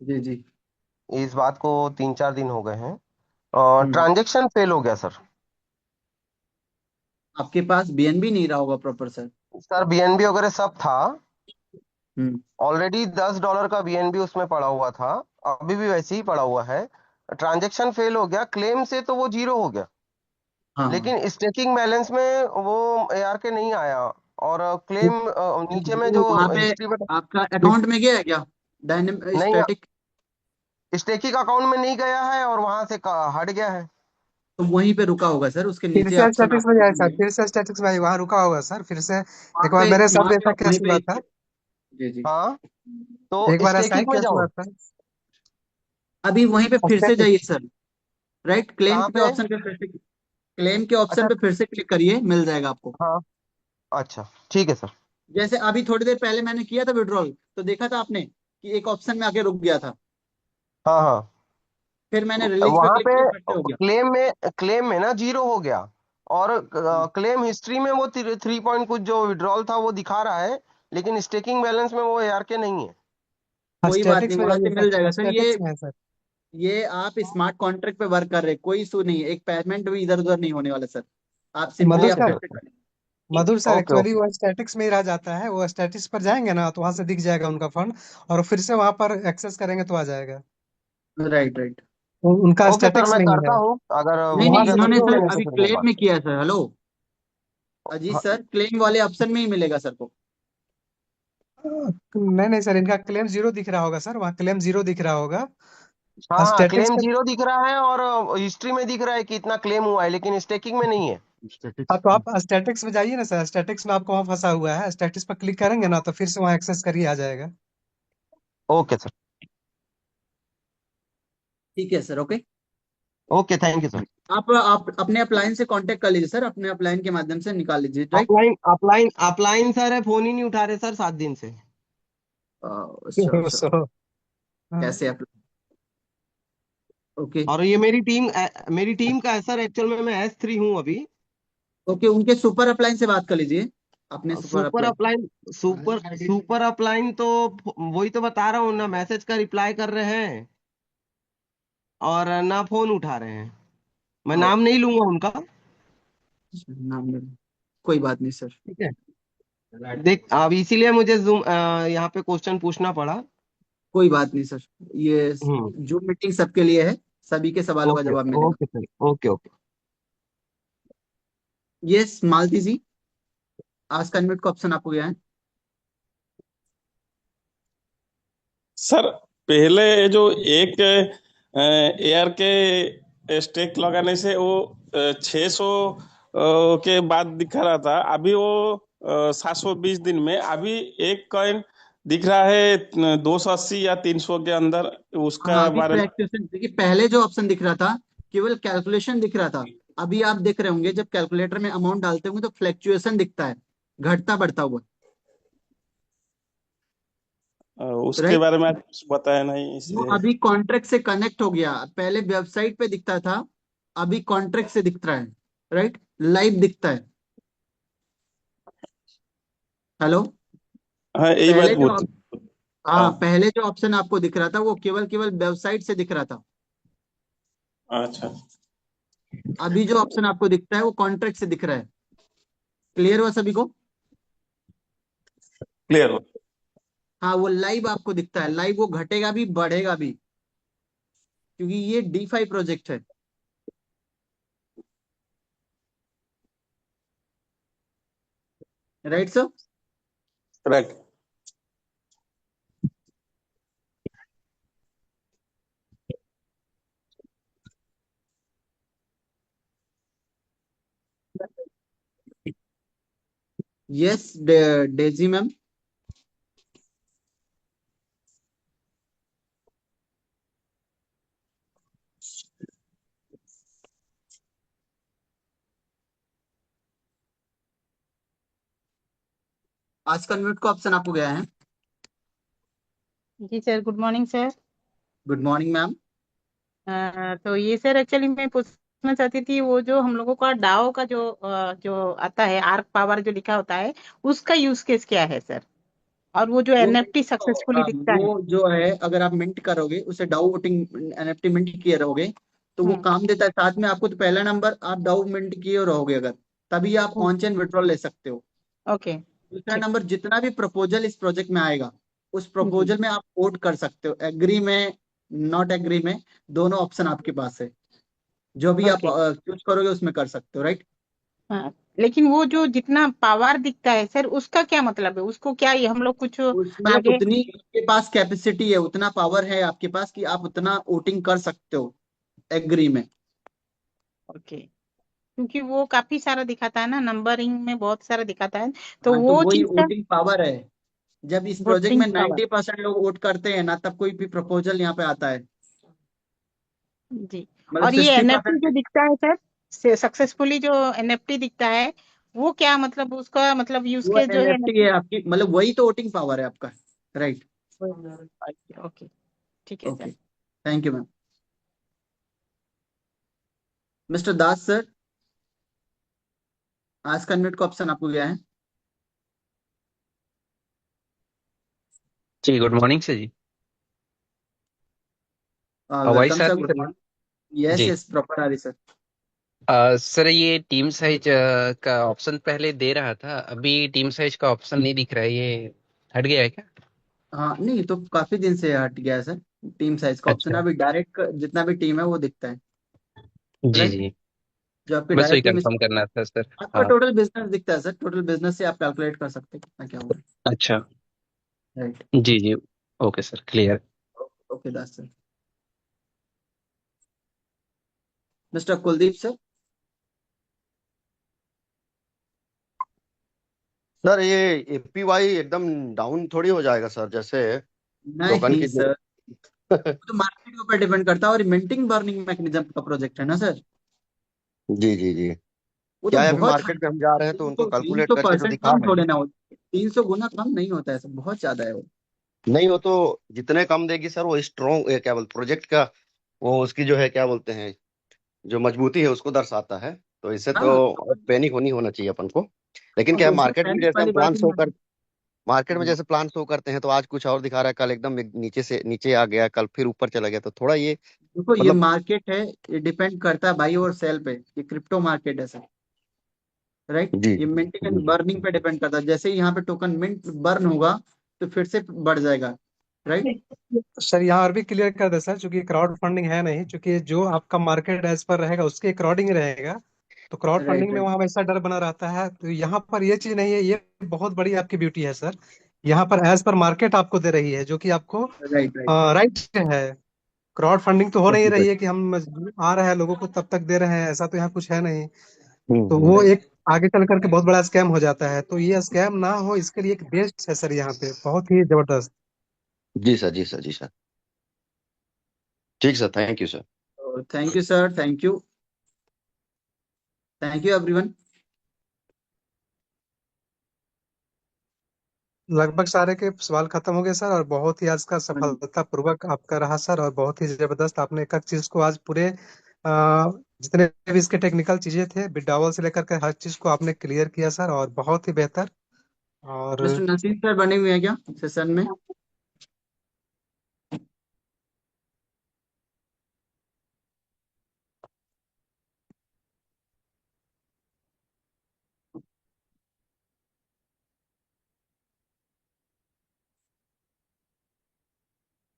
जी, जी. इस बात को 3-4 दिन हो गए हैं. हम्म. ट्रांजैक्शन फेल हो गया सर. आपके पास बीएनबी नहीं रहा होगा प्रॉपर सर. सर बीएनबी वगैरह सब था. हम्म. ऑलरेडी $10 का बीएनबी उसमें पड़ा हुआ था. अभी भी वैसे ही पड़ा हुआ है. ट्रांजैक्शन फेल हो गया. क्लेम से तो वो 0 हो गया, हाँ, लेकिन स्टेकिंग बैलेंस में वो एआर के नहीं आया. और क्लेम नीचे में वो जो वहां पे हिस्ट्री बता. आपका अकाउंट में गया है क्या डायनेमिक नहीं, स्टैटिक? स्टेकिंग अकाउंट में नहीं गया है और वहां से हट गया है. तो वहीं पे रुका होगा सर, उसके फिर नीचे से ऑप्शन स्टैटिक्स में आपको जाए सर, मिलेगा. फिर से स्टैटिक्स में वहां रुका होगा सर. फिर से वहां एक बार पे मेरे साथ वहां भी पे ऐसा केस वहीं हुआ पे था. जी, जी. हाँ, तो एक बार ऐसा ही स्टेकिंग में केस जाओ. हुआ था. अभी वहीं पे फिर से स्टैटिक जाइए सर. राइट, क्लेम कहाँ के पे? ऑप्शन पे फिर से, क्लेम के ऑप्शन अच्छा. पे फिर से क्लिक करिए, मिल जाएगा आपको. हाँ, अच्छा ठीक है सर. जैसे अभी थोड़ी देर पहले मैंने किया था विड्रॉल, तो देखा था आपने कि एक ऑप्शन में आके रुक गया था. हाँ हाँ, फिर मैंने रिलीज पे वहां क्लिक पे किया, फिर से हो गया. क्लेम में ना 0 हो गया. और क्लेम हिस्ट्री में वो 3 पॉइंट कुछ जो विड्रॉल था वो दिखा रहा है, लेकिन स्टेकिंग बैलेंस में वो एआर के नहीं है. कोई बात स्टैटिक्स नहीं, में वहां जाइए से मिल सर, जाएगा सर. स्टैटिक्स में है सर. ये आप स्मार्ट कॉन्ट्रैक्ट पे वर्क कर रहे हैं, कोई इशू नहीं है. एक पेमेंट भी इधर उधर नहीं होने वाला सर. आप सिंपली मधुर आप ओके सर, फिर से करें. मधुर सर ओके एक्चुअली ओके. वो स्टैटिक्स में ही रह जाता है. वो स्टैटिक्स पर जाएंगे ना तो वहां से दिख जाएगा उनका फंड, और फिर से वहां पर एक्सेस करेंगे तो आ जाएगा. Right, right. उनका ओके सर, स्टैटिक्स मैं नहीं करता है. हूँ. अगर नहीं, हो वहां नहीं, गया से तो इन्होंने ठीक जीरो है, सर नहीं बैलेंस तो अभी फिर है. वो क्लेम बात. में किया है सर. हेलो अजीत हाँ सर, क्लेम वाले ऑप्शन में ही मिलेगा सर को. नहीं नहीं सर, इनका क्लेम जीरो दिख रहा होगा सर. वहाँ क्लेम जीरो दिख रहा होगा. हाँ हाँ, स्टैटिक्स क्लेम पे. 0 दिख रहा है और हिस्ट्री में दिख रहा है कि इतना क्लेम हुआ है, लेकिन स्टेकिंग में नहीं है. हाँ तो आप स्टैटिक्स में जाइए ना सर. स्टैटिक्स में आपको वहाँ फंसा हुआ है. स्टैटिक्स पर क्लिक करेंगे ना तो फिर से वहाँ एक्सेस करिए, आ जाएगा. Okay sir. ठीक है sir. Okay. Okay, thank you sir. आप अपने अपलाइन से कांटेक्ट कर लीजिए सर, अपने अपलाइन के माध्यम से निकाल लीजिए. Right. Upline upline upline sir है, फोन ही नहीं उठा रहे सर 7 दिन से. अच्छा, अच्छा. सो कैसे अप्लाई? ओके और ये मेरी टीम का है सर, एक्चुअल में मैं S3 हूँ अभी। ओके, उनके सुपर अपलाइन से बात कर लीजिए, अपने super super upline. Upline super upline तो वही तो बता रहा हूँ ना, मैसेज का रिप्लाई कर रहे हैं और ना फोन उठा रहे हैं। मैं आओ, नाम नहीं लूंगा उनका। नाम ले लो। कोई बात नहीं सर। ठीक है, देख अब इसीलिए मुझे जूम यहाँ पे क्वेश्चन पूछना पड़ा। कोई बात नहीं सर, ये हम्म। जूम मीटिंग सबके लिए है, सभी के सवालों का ओके जवाब मिलेगा। Okay sir, okay okay. Yes Malti ji, आज का अनम्यूट का ऑप्शन आपको गया है। सर पहले जो एक एयर के स्टेक लगाने से वो 600 के बाद दिखा रहा था, अभी वो 720 दिन में अभी एक कॉइन दिख रहा है 280 या 300 के अंदर, हाँ, उसका अभी बारे में। फ्लैक्चुएशन देखिए, पहले जो ऑप्शन दिख रहा था केवल कैलकुलेशन दिख रहा था। अभी आप देख रहे होंगे जब कैलकुलेटर में अमाउंट डालते होंगे तो फ्लैक्चुएशन दिखता है, घटता बढ़ता हुआ। उसके राइट, बारे में आज कुछ बताया नहीं वो इसलिए। अभी कॉन्ट्रैक्ट से कनेक्ट हो गया, पहले वेबसाइट पे दिखता था, अभी कॉन्ट्रैक्ट से दिख रहा है। राइट, लाइव दिखता है। हेलो, हाँ यही बात पहले जो पूछ। हाँ, हाँ। पहले जो ऑप्शन आपको दिख रहा था वो केवल केवल वेबसाइट से दिख रहा था। अच्छा। अभी जो ऑप्शन आपको दिखता है वो कॉन्ट्रैक्ट से दिख रहा है। क्लियर हुआ सभी को? क्लियर हो। हाँ, वो लाइव आपको दिखता है, लाइव वो घटेगा भी बढ़ेगा भी, क्योंकि ये D5 प्रोजेक्ट है। Right sir? Correct. Yes Daisy ma'am. आज का अनम्यूट का ऑप्शन आपको गया है। जी sir, good morning sir. Good morning ma'am. तो ये सर एक्चुअली मैं पूछना चाहती थी, वो जो हम लोगों का डाओ का जो आता है आर्क पावर जो लिखा होता है, उसका यूज केस क्या है सर? और वो जो वो एनएफटी सक्सेसफुली दिखता है। वो जो है, अगर आप मिंट करोगे उसे डाउ वोटिंग NFT मिंट किए रहोगे तो वो हम्म। काम देता है। साथ में आपको तो पहला नंबर आप डाउ मिंट किए रहोगे अगर, तभी आप ऑन चेन विड्रॉल ले सकते हो। ओके। दूसरा ठीक। नंबर, जितना भी प्रपोजल इस प्रोजेक्ट में आएगा उस जी। प्रपोजल में आप वोट कर सकते हो, एग्री में, नॉट एग्री में, दोनों ऑप्शन आपके पास है। जो भी आप ओके। चूज करोगे उसमें कर सकते हो। राइट, हाँ, लेकिन वो जो जितना पावर दिखता है सर, उसका क्या मतलब है? उसको क्या ये हम लोग कुछ उस मतलब आगे? उतनी आपके पास कैपेसिटी है, उतना पावर है आपके पास कि आप उतना वोटिंग कर सकते हो एग्री में। ओके, क्योंकि वो काफी सारा दिखाता है ना, नंबरिंग में बहुत सारा दिखाता है, तो हाँ, तो वो वही चीज का वोटिंग पावर है। जब इस प्रोजेक्ट वोटिंग में पावर। 90% लोग वोट करते हैं ना, तब कोई भी प्रपोजल यहाँ पे आता है। जी। मतलब और ये सिक्सटी एनएफटी जो परसेंट दिखता है सर, सक्सेसफुली जो एनएफटी दिखता है, वो क्या मतलब, उसका मतलब यूज वो केस जो है NFT NFT? है आपकी, मतलब वही तो वोटिंग पावर है आपका। राइट, ओके, ठीक है okay, sir. Thank you ma'am. Mister Das sir, आज का अनम्यूट का ऑप्शन आपको गया है। जी गुड मॉर्निंग सर जी। वॉइस वेलकम आ सर, रही गुड है सर? मॉर्निंग। यस जी। यस, प्रॉपर आ रही सर। सर ये टीम साइज का ऑप्शन पहले दे रहा था, अभी टीम साइज का ऑप्शन नहीं दिख रहा है, ये हट गया है क्या? हाँ नहीं, तो काफी दिन से हट गया है सर। टीम साइज का ऑप्शन अच्छा। अभी डायरेक्ट जितना भी टीम है वो दिखता है। जी राइट, जी। जो आपकी बस वही डायरेक्ट टीम, कंफर्म करना था सर। आपका हाँ। टोटल बिजनेस दिखता है सर। टोटल बिजनेस से आप कैलकुलेट कर सकते हैं कितना क्या होगा। अच्छा। राइट, जी जी। Okay sir, clear. Okay Das sir. Mister Kuldeep sir. Sir ये APY एकदम डाउन थोड़ी हो जाएगा सर, जैसे टोकन नहीं की सर, वो तो मार्केट के ऊपर डिपेंड करता है, और मिंटिंग बर्निंग मैकेनिज्म का प्रोजेक्ट है ना सर। जी जी जी। वो तो क्या है, अभी बहुत मार्केट में हम जा रहे हैं तो तीन उनको सौ तीन कैलकुलेट सौ करके जो परसेंट दिखा कम रहे थोड़े हैं। ना हो, 300 गुना कम नहीं होता है सर, बहुत ज्यादा है वो। नहीं, वो तो जितने कम देगी सर वो स्ट्रॉन्ग क्या बोल प्रोजेक्ट का वो उसकी जो है क्या बोलते हैं, जो मजबूती है उसको दर्शाता है। तो इससे हाँ, तो पैनिक होनी होना चाहिए अपन को। लेकिन क्या है, उसमें मार्केट में पैनिक जैसे हम वाली बात प्लान ही शो नहीं कर आती। मार्केट में हम्म। जैसे प्लान शो करते हैं, तो आज कुछ और दिखा रहा है, कल एकदम नीचे से नीचे आ गया, कल फिर ऊपर चला गया, तो थोड़ा ये देखो ये मतलब। मार्केट है, ये डिपेंड करता है बाई और सेल पे। ये क्रिप्टो मार्केट है सर, राइट। जी ये जी मिंटिंग एंड जी बर्निंग पे डिपेंड करता है। जैसे ही यहाँ पे टोकन मिंट बर्न होगा तो फिर से बढ़ जाएगा, राइट। सर यहाँ और भी क्लियर कर दे सर, चूंकि क्राउड फंडिंग है नहीं, चूंकि जो आपका मार्केट एज पर रहेगा उसके अकॉर्डिंग ही रहेगा। तो क्राउड फंडिंग राइट में राइट वहाँ वैसा डर बना रहता है, तो यहाँ पर ये चीज नहीं है। ये बहुत बड़ी आपकी ब्यूटी है सर। यहाँ पर एज पर मार्केट आपको दे रही है, जो कि आपको राइट राइट। राइट है। क्राउड फंडिंग तो हो नहीं जी। रही है कि हम आ रहे हैं लोगों को तब तक दे रहे हैं, ऐसा तो यहाँ कुछ है नहीं। तो वो हम्म। राइट। एक आगे चल करके बहुत बड़ा स्कैम हो जाता है। तो ये स्कैम ना हो इसके लिए एक बेस्ट है सर, यहाँ पे बहुत ही जबरदस्त। जी सर, जी सर, जी सर। ठीक sir, thank you sir. Thank you sir, thank you everyone. लगभग सारे के सवाल खत्म हो गए सर, और बहुत ही आज का सफलता पूर्वक आपका रहा सर, और बहुत ही जबरदस्त आपने एक एक चीज को आज पूरे जितने भी इसके टेक्निकल चीजें थे, विड्रॉवल से लेकर के हर चीज को आपने क्लियर किया सर, और बहुत ही बेहतर। और मिस्टर नसीम सर बने हुए हैं क्या सेशन में?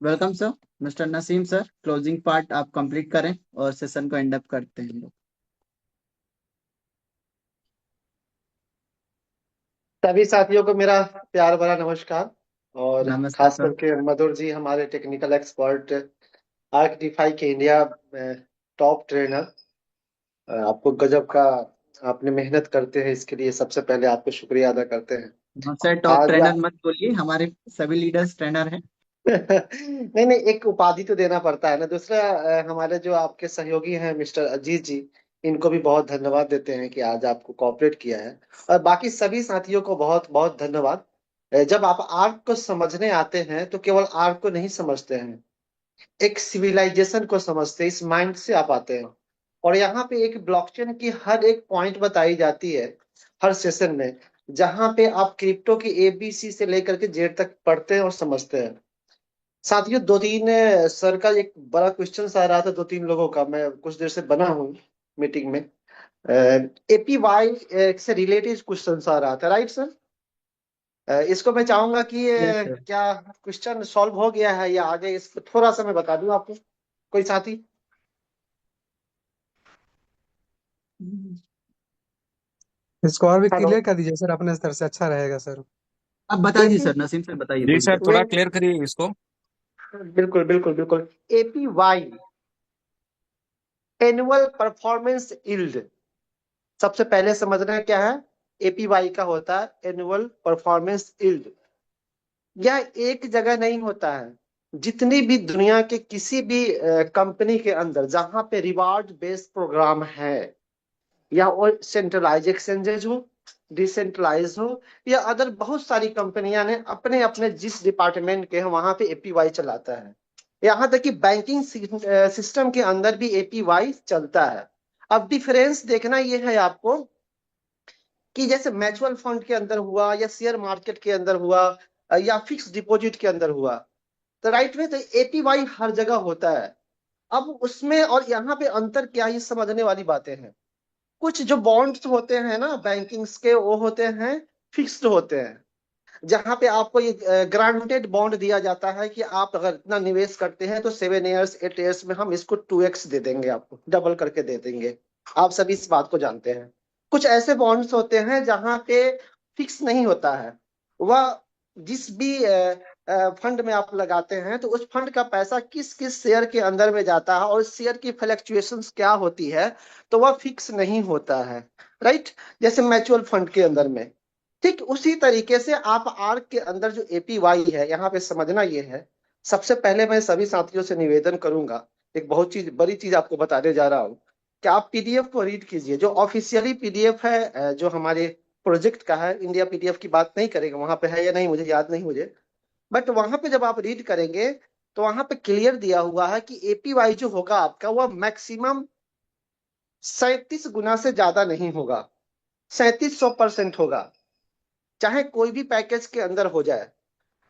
Welcome sir. Mister Naseem sir, closing part आप कंप्लीट करें और सेशन को एंड अप करते हैं हम लोग। सभी साथियों को मेरा प्यार भरा नमस्कार। और नमस्ते खास सर। करके मधुर जी, हमारे टेक्निकल एक्सपर्ट, आर्क डिफाई के इंडिया में टॉप ट्रेनर। आपको गजब का आपने मेहनत करते हैं, इसके लिए सबसे पहले आपको शुक्रिया अदा करते हैं। सर टॉप आज ट्रेनर मत बोलिए, हमारे सभी लीडर्स ट्रेनर हैं। नहीं नहीं, एक उपाधि तो देना पड़ता है ना। दूसरा, हमारे जो आपके सहयोगी हैं मिस्टर अजीत जी, इनको भी बहुत धन्यवाद देते हैं कि आज आपको कोऑपरेट किया है। और बाकी सभी साथियों को बहुत बहुत धन्यवाद। जब आप आर्क को समझने आते हैं तो केवल आर्क को नहीं समझते हैं, एक सिविलाइजेशन को समझते हैं। इस माइंड से आप आते हैं। और यहाँ पे एक ब्लॉकचेन की हर एक पॉइंट बताई जाती है हर सेशन में, जहां पे आप क्रिप्टो की ABC से लेकर के जेड तक पढ़ते हैं और समझते हैं। साथियों, दो तीन सर का एक बड़ा क्वेश्चन आ रहा था, दो तीन लोगों का। मैं कुछ देर से बना हूँ मीटिंग में। APY से रिलेटेड क्वेश्चन आ रहा था, राइट सर? इसको मैं चाहूंगा कि यस सर। क्या क्वेश्चन सॉल्व हो गया है या आगे इसको थोड़ा सा मैं बता दूं आपको, कोई साथी? इसको और भी हेलो। क्लियर कर दीजिए सर अपने स्तर से, अच्छा रहेगा सर। अब बता दीजिए एपी सर, नसीम सर बताइए, जी बोलिए। सर, थोड़ा क्लियर करिए इसको। बिल्कुल बिल्कुल बिल्कुल। APY, एनुअल परफॉर्मेंस यील्ड, सबसे पहले समझना है क्या है। APY का होता है एनुअल परफॉर्मेंस यील्ड। यह एक जगह नहीं होता है। जितनी भी दुनिया के किसी भी कंपनी के अंदर जहां पे रिवार्ड बेस्ड प्रोग्राम है, या वो सेंट्रलाइज एक्सचेंजेज हो, डिसेंट्रलाइज हो, या अदर बहुत सारी कंपनियां ने अपने अपने जिस डिपार्टमेंट के हैं वहां पे APY चलाता है। यहाँ तक कि बैंकिंग सिस्टम के अंदर भी APY चलता है। अब डिफरेंस देखना यह है आपको कि जैसे म्यूचुअल फंड के अंदर हुआ, या शेयर मार्केट के अंदर हुआ, या फिक्स डिपॉजिट के अंदर हुआ, तो राइट में तो APY हर जगह होता है। अब उसमें और यहाँ पे अंतर क्या है, ये समझने वाली बातें हैं। कुछ जो बॉन्ड्स होते हैं ना बैंकिंग्स के, वो होते हैं फिक्स्ड होते हैं, जहां पे आपको ये ग्रांटेड बॉन्ड दिया जाता है कि आप अगर इतना निवेश करते हैं तो 7 ईयर्स 8 ईयर्स में हम इसको 2x दे देंगे, आपको डबल करके दे देंगे। आप सभी इस बात को जानते हैं। कुछ ऐसे बॉन्ड्स होते हैं जहां पे फिक्स नहीं होता है। वह जिस भी फंड में आप लगाते हैं, तो उस फंड का पैसा किस किस शेयर के अंदर में जाता है और शेयर की फ्लक्चुएशंस क्या होती है, तो वह फिक्स नहीं होता है, राइट। जैसे म्यूचुअल फंड के अंदर में। ठीक उसी तरीके से आप आर्क के अंदर जो APY है, यहाँ पे समझना ये है। सबसे पहले मैं सभी साथियों से निवेदन करूंगा, एक बहुत बड़ी चीज आपको बताने जा रहा हूँ, कि आप PDF को रीड कीजिए। जो ऑफिशियली PDF है, जो हमारे प्रोजेक्ट का है, इंडिया PDF की बात नहीं करेंगे, वहां पे है या नहीं मुझे याद नहीं मुझे। बट वहां पे जब आप रीड करेंगे, तो वहां पे क्लियर दिया हुआ है कि एपीवाई जो होगा आपका वह मैक्सिमम 37 गुना से ज्यादा नहीं होगा, 3700% होगा, चाहे कोई भी पैकेज के अंदर हो जाए।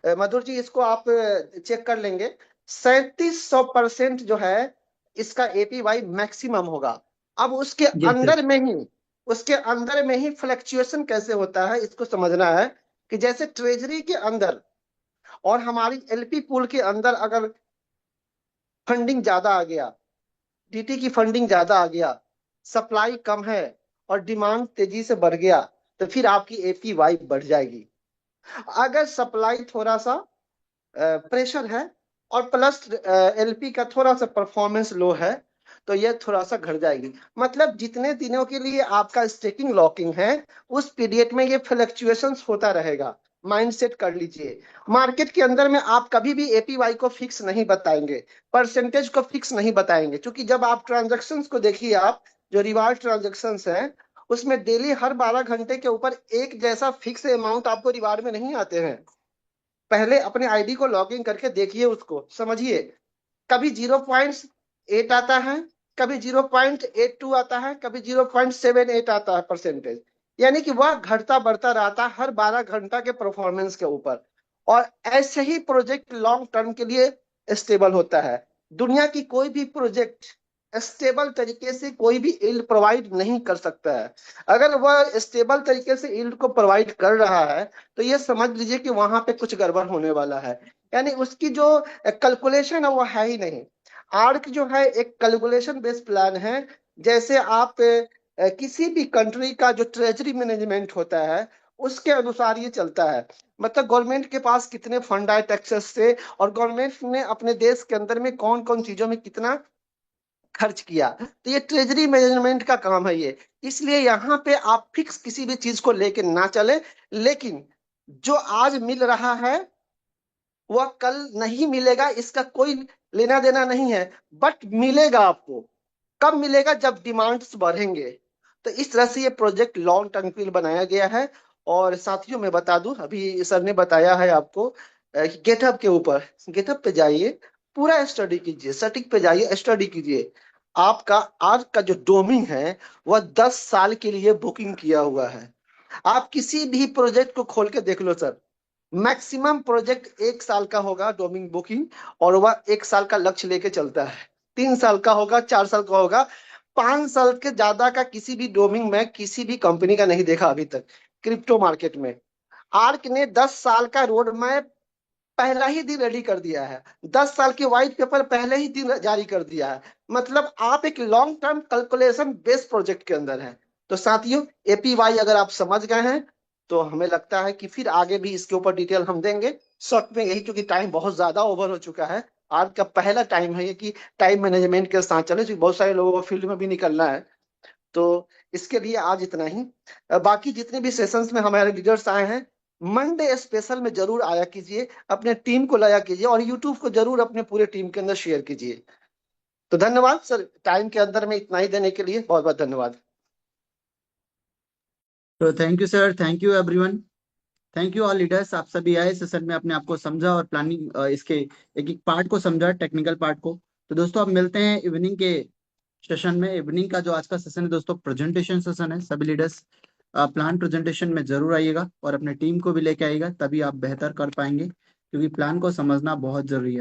मधुर जी इसको आप चेक कर लेंगे, 3700% जो है इसका एपीवाई मैक्सिमम होगा। अब उसके यस सर। अंदर में ही फ्लक्चुएशन कैसे होता है इसको समझना है कि जैसे ट्रेजरी के अंदर और हमारी एलपी पूल के अंदर अगर फंडिंग ज्यादा आ गया, डीटी की फंडिंग ज्यादा आ गया, सप्लाई कम है और डिमांड तेजी से बढ़ गया, तो फिर आपकी एपीवाई बढ़ जाएगी। अगर सप्लाई थोड़ा सा प्रेशर है और प्लस एलपी का थोड़ा सा परफॉर्मेंस लो है, तो ये थोड़ा सा घट जाएगी। मतलब जितने दिनों के लिए आपका स्टेकिंग लॉकिंग है उस पीरियड में ये फ्लक्चुएशंस होता रहेगा। माइंड सेट कर लीजिए, मार्केट के अंदर में आप कभी भी एपीवाई को फिक्स नहीं बताएंगे, परसेंटेज को फिक्स नहीं बताएंगे, क्योंकि जब आप ट्रांजेक्शन्स को देखिए, आप जो रिवार्ड ट्रांजेक्शन्स हैं उसमें डेली हर 12 घंटे के ऊपर एक जैसा फिक्स अमाउंट आपको रिवार्ड में नहीं आते हैं। पहले अपने आईडी को लॉगिन करके देखिए, उसको समझिए। कभी 0.8 आता है, कभी 0.82 आता है, कभी 0.78 आता है परसेंटेज, यानी कि वह घटता बढ़ता रहता है हर 12 घंटा के परफॉर्मेंस के ऊपर। और ऐसे ही प्रोजेक्ट लॉन्ग टर्म के लिए स्टेबल होता है। दुनिया की कोई भी प्रोजेक्ट स्टेबल तरीके से कोई भी यील्ड प्रोवाइड नहीं कर सकता है। अगर वह स्टेबल तरीके से यील्ड को प्रोवाइड कर रहा है तो ये समझ लीजिए कि वहां पे कुछ गड़बड़ होने वाला है, यानी उसकी जो कैलकुलेशन है वो है ही नहीं। आर्क जो है एक कैलकुलेशन बेस्ड प्लान है। जैसे आप किसी भी कंट्री का जो ट्रेजरी मैनेजमेंट होता है उसके अनुसार ये चलता है। मतलब गवर्नमेंट के पास कितने फंड आए टैक्सेस से, और गवर्नमेंट ने अपने देश के अंदर में कौन कौन चीजों में कितना खर्च किया, तो ये ट्रेजरी मैनेजमेंट का काम है ये। इसलिए यहाँ पे आप फिक्स किसी भी चीज को लेके ना चले, लेकिन जो आज मिल रहा है वह कल नहीं मिलेगा, इसका कोई लेना देना नहीं है, बट मिलेगा आपको। कब मिलेगा? जब डिमांड्स बढ़ेंगे। तो इस तरह से ये प्रोजेक्ट लॉन्ग टर्म के लिए बनाया गया है। और साथियों मैं बता दूं, अभी सर ने बताया है आपको गेटअप के ऊपर, गेटअप पे जाइए, पूरा स्टडी कीजिए, सटिक पे जाइए, स्टडी कीजिए। आपका आज का जो डोमिन है वह 10 साल के लिए बुकिंग किया हुआ है। आप किसी भी प्रोजेक्ट को खोल के देख लो सर, मैक्सिमम प्रोजेक्ट 1 साल का होगा डोमिंग बुकिंग, और वह 1 साल का लक्ष्य लेके चलता है। 3 साल का होगा, 4 साल का होगा, 5 साल के ज्यादा का किसी भी डोमिंग में किसी भी कंपनी का नहीं देखा अभी तक क्रिप्टो मार्केट में। आर्क ने 10 साल का रोड मैप पहला ही दिन रेडी कर दिया है, 10 साल के व्हाइट पेपर पहले ही दिन जारी कर दिया है। मतलब आप एक long term calculation based project के अंदर है। तो साथियों एपीवाई अगर आप समझ गए हैं तो हमें लगता है कि फिर आगे भी इसके ऊपर डिटेल हम देंगे शॉर्ट में, यही क्योंकि टाइम बहुत ज्यादा ओवर हो चुका है। आज का पहला टाइम है ये कि टाइम मैनेजमेंट के साथ चले, क्योंकि बहुत सारे लोगों को फील्ड में भी निकलना है। तो इसके लिए आज इतना ही। बाकी जितने भी सेशंस में हमारे लीडर्स आए हैं, मंडे स्पेशल में जरूर आया कीजिए, अपने टीम को लाया कीजिए और यूट्यूब को जरूर अपने पूरे टीम के अंदर शेयर कीजिए। तो धन्यवाद सर, टाइम के अंदर में इतना ही देने के लिए बहुत बहुत धन्यवाद। तो thank you sir, thank you everyone, thank you all leaders. आप सभी आए सेशन में, अपने आप को समझा और प्लानिंग इसके एक एक पार्ट को समझा, टेक्निकल पार्ट को। तो दोस्तों अब मिलते हैं इवनिंग के सेशन में। इवनिंग का जो आज का सेशन है दोस्तों प्रेजेंटेशन सेशन है। सभी लीडर्स प्लान प्रेजेंटेशन में जरूर आइएगा और अपने टीम को भी लेके आइएगा, तभी आप बेहतर कर पाएंगे, क्योंकि प्लान को समझना बहुत जरूरी है।